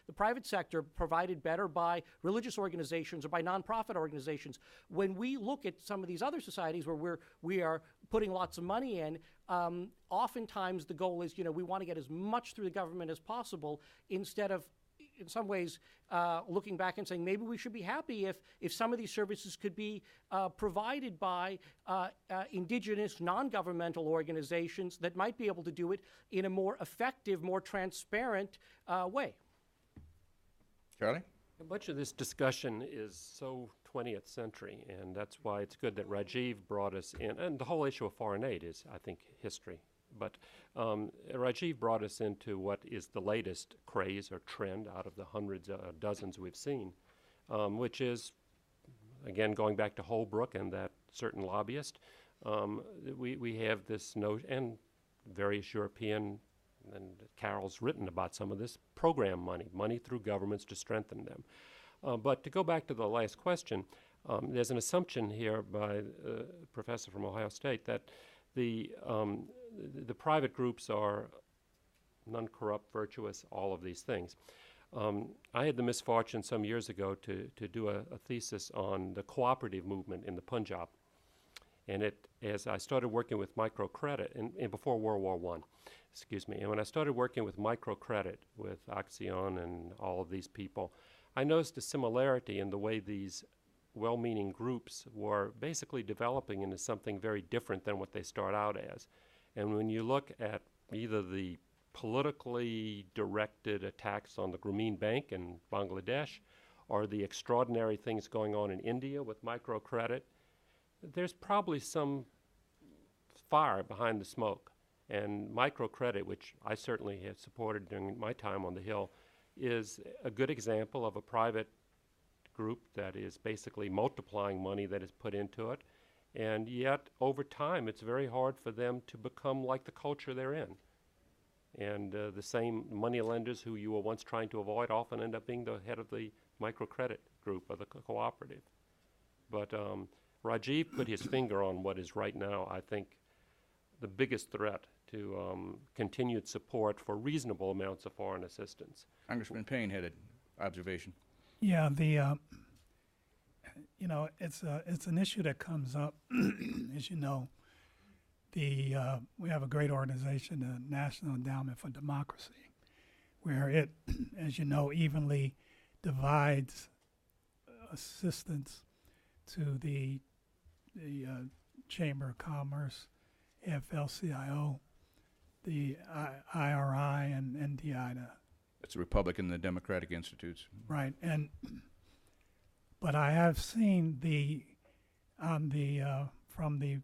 H: the private sector, provided better by religious organizations or by nonprofit organizations. When we look at some of these other societies where we are putting lots of money in, oftentimes the goal is, we want to get as much through the government as possible, instead of, in some ways, looking back and saying maybe we should be happy if some of these services could be provided by indigenous, non-governmental organizations that might be able to do it in a more effective, more transparent way.
C: Charlie?
F: Much of this discussion is so 20th century, and that's why it's good that Rajiv brought us in. And the whole issue of foreign aid is, I think, history. But Rajiv brought us into what is the latest craze or trend out of the hundreds, dozens we've seen, which is, again, going back to Holbrooke and that certain lobbyist, we have this note, and various European, and Carol's written about some of this, program money through governments to strengthen them. But to go back to the last question, there's an assumption here by a professor from Ohio State that the private groups are non-corrupt, virtuous, all of these things. I had the misfortune some years ago to do a thesis on the cooperative movement in the Punjab. And as I started working with microcredit, and before World War I, and when I started working with microcredit, with Action and all of these people, I noticed a similarity in the way these well-meaning groups were basically developing into something very different than what they start out as. And when you look at either the politically directed attacks on the Grameen Bank in Bangladesh, or the extraordinary things going on in India with microcredit, there's probably some fire behind the smoke. And microcredit, which I certainly have supported during my time on the Hill, is a good example of a private group that is basically multiplying money that is put into it. And yet, over time, it's very hard for them to become like the culture they're in. And the same money lenders who you were once trying to avoid often end up being the head of the microcredit group or the cooperative. But Rajiv put his finger on what is right now, I think, the biggest threat to continued support for reasonable amounts of foreign assistance.
C: Congressman Payne had an observation.
E: Yeah, it's an issue that comes up, as you know. We have a great organization, the National Endowment for Democracy, where it, as you know, evenly divides assistance to the the Chamber of Commerce, AFL-CIO, the IRI, and NDI.
C: That's the Republican and the Democratic Institutes.
E: Right, but I have seen from the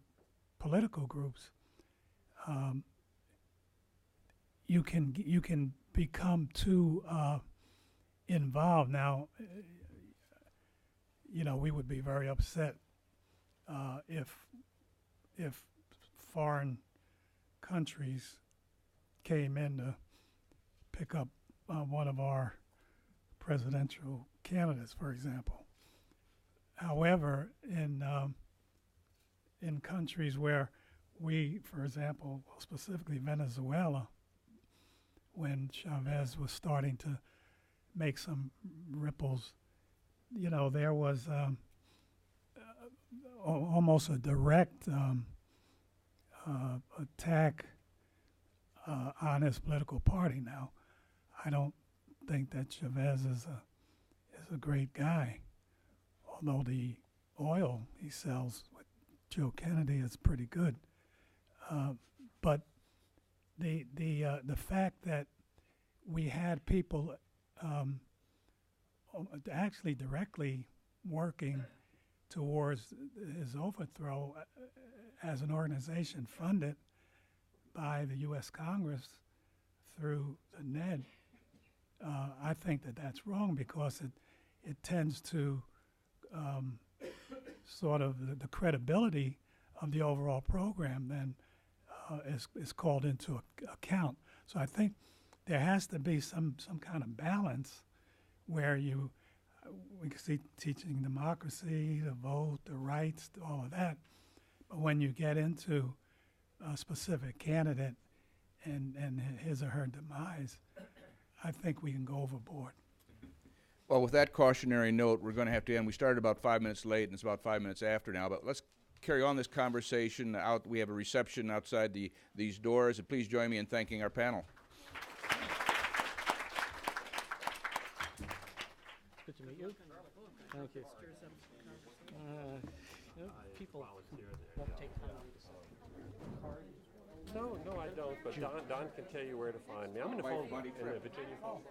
E: political groups, you can become too involved. Now, we would be very upset if foreign countries came in to pick up one of our presidential candidates, for example. However, in countries where we, for example, specifically Venezuela, when Chavez was starting to make some ripples, there was almost a direct attack on his political party. Now, I don't think that Chavez is a great guy, although the oil he sells with Joe Kennedy is pretty good. But the fact that we had people actually directly working towards his overthrow as an organization funded by the U.S. Congress through the NED, I think that that's wrong, because it tends to sort of the credibility of the overall program then is called into account. So I think there has to be some kind of balance where we can see teaching democracy, the vote, the rights, all of that. But when you get into a specific candidate and his or her demise, I think we can go overboard.
C: Well, with that cautionary note, we're going to have to end. We started about 5 minutes late, and it's about 5 minutes after now. But let's carry on this conversation. We have a reception outside these doors. And please join me in thanking our panel.
G: Good to meet you. Thank you. People won't take kindly to sign cards.
F: No, I don't. But Don can tell you where to find me. I'm in the phone book in Virginia Falls.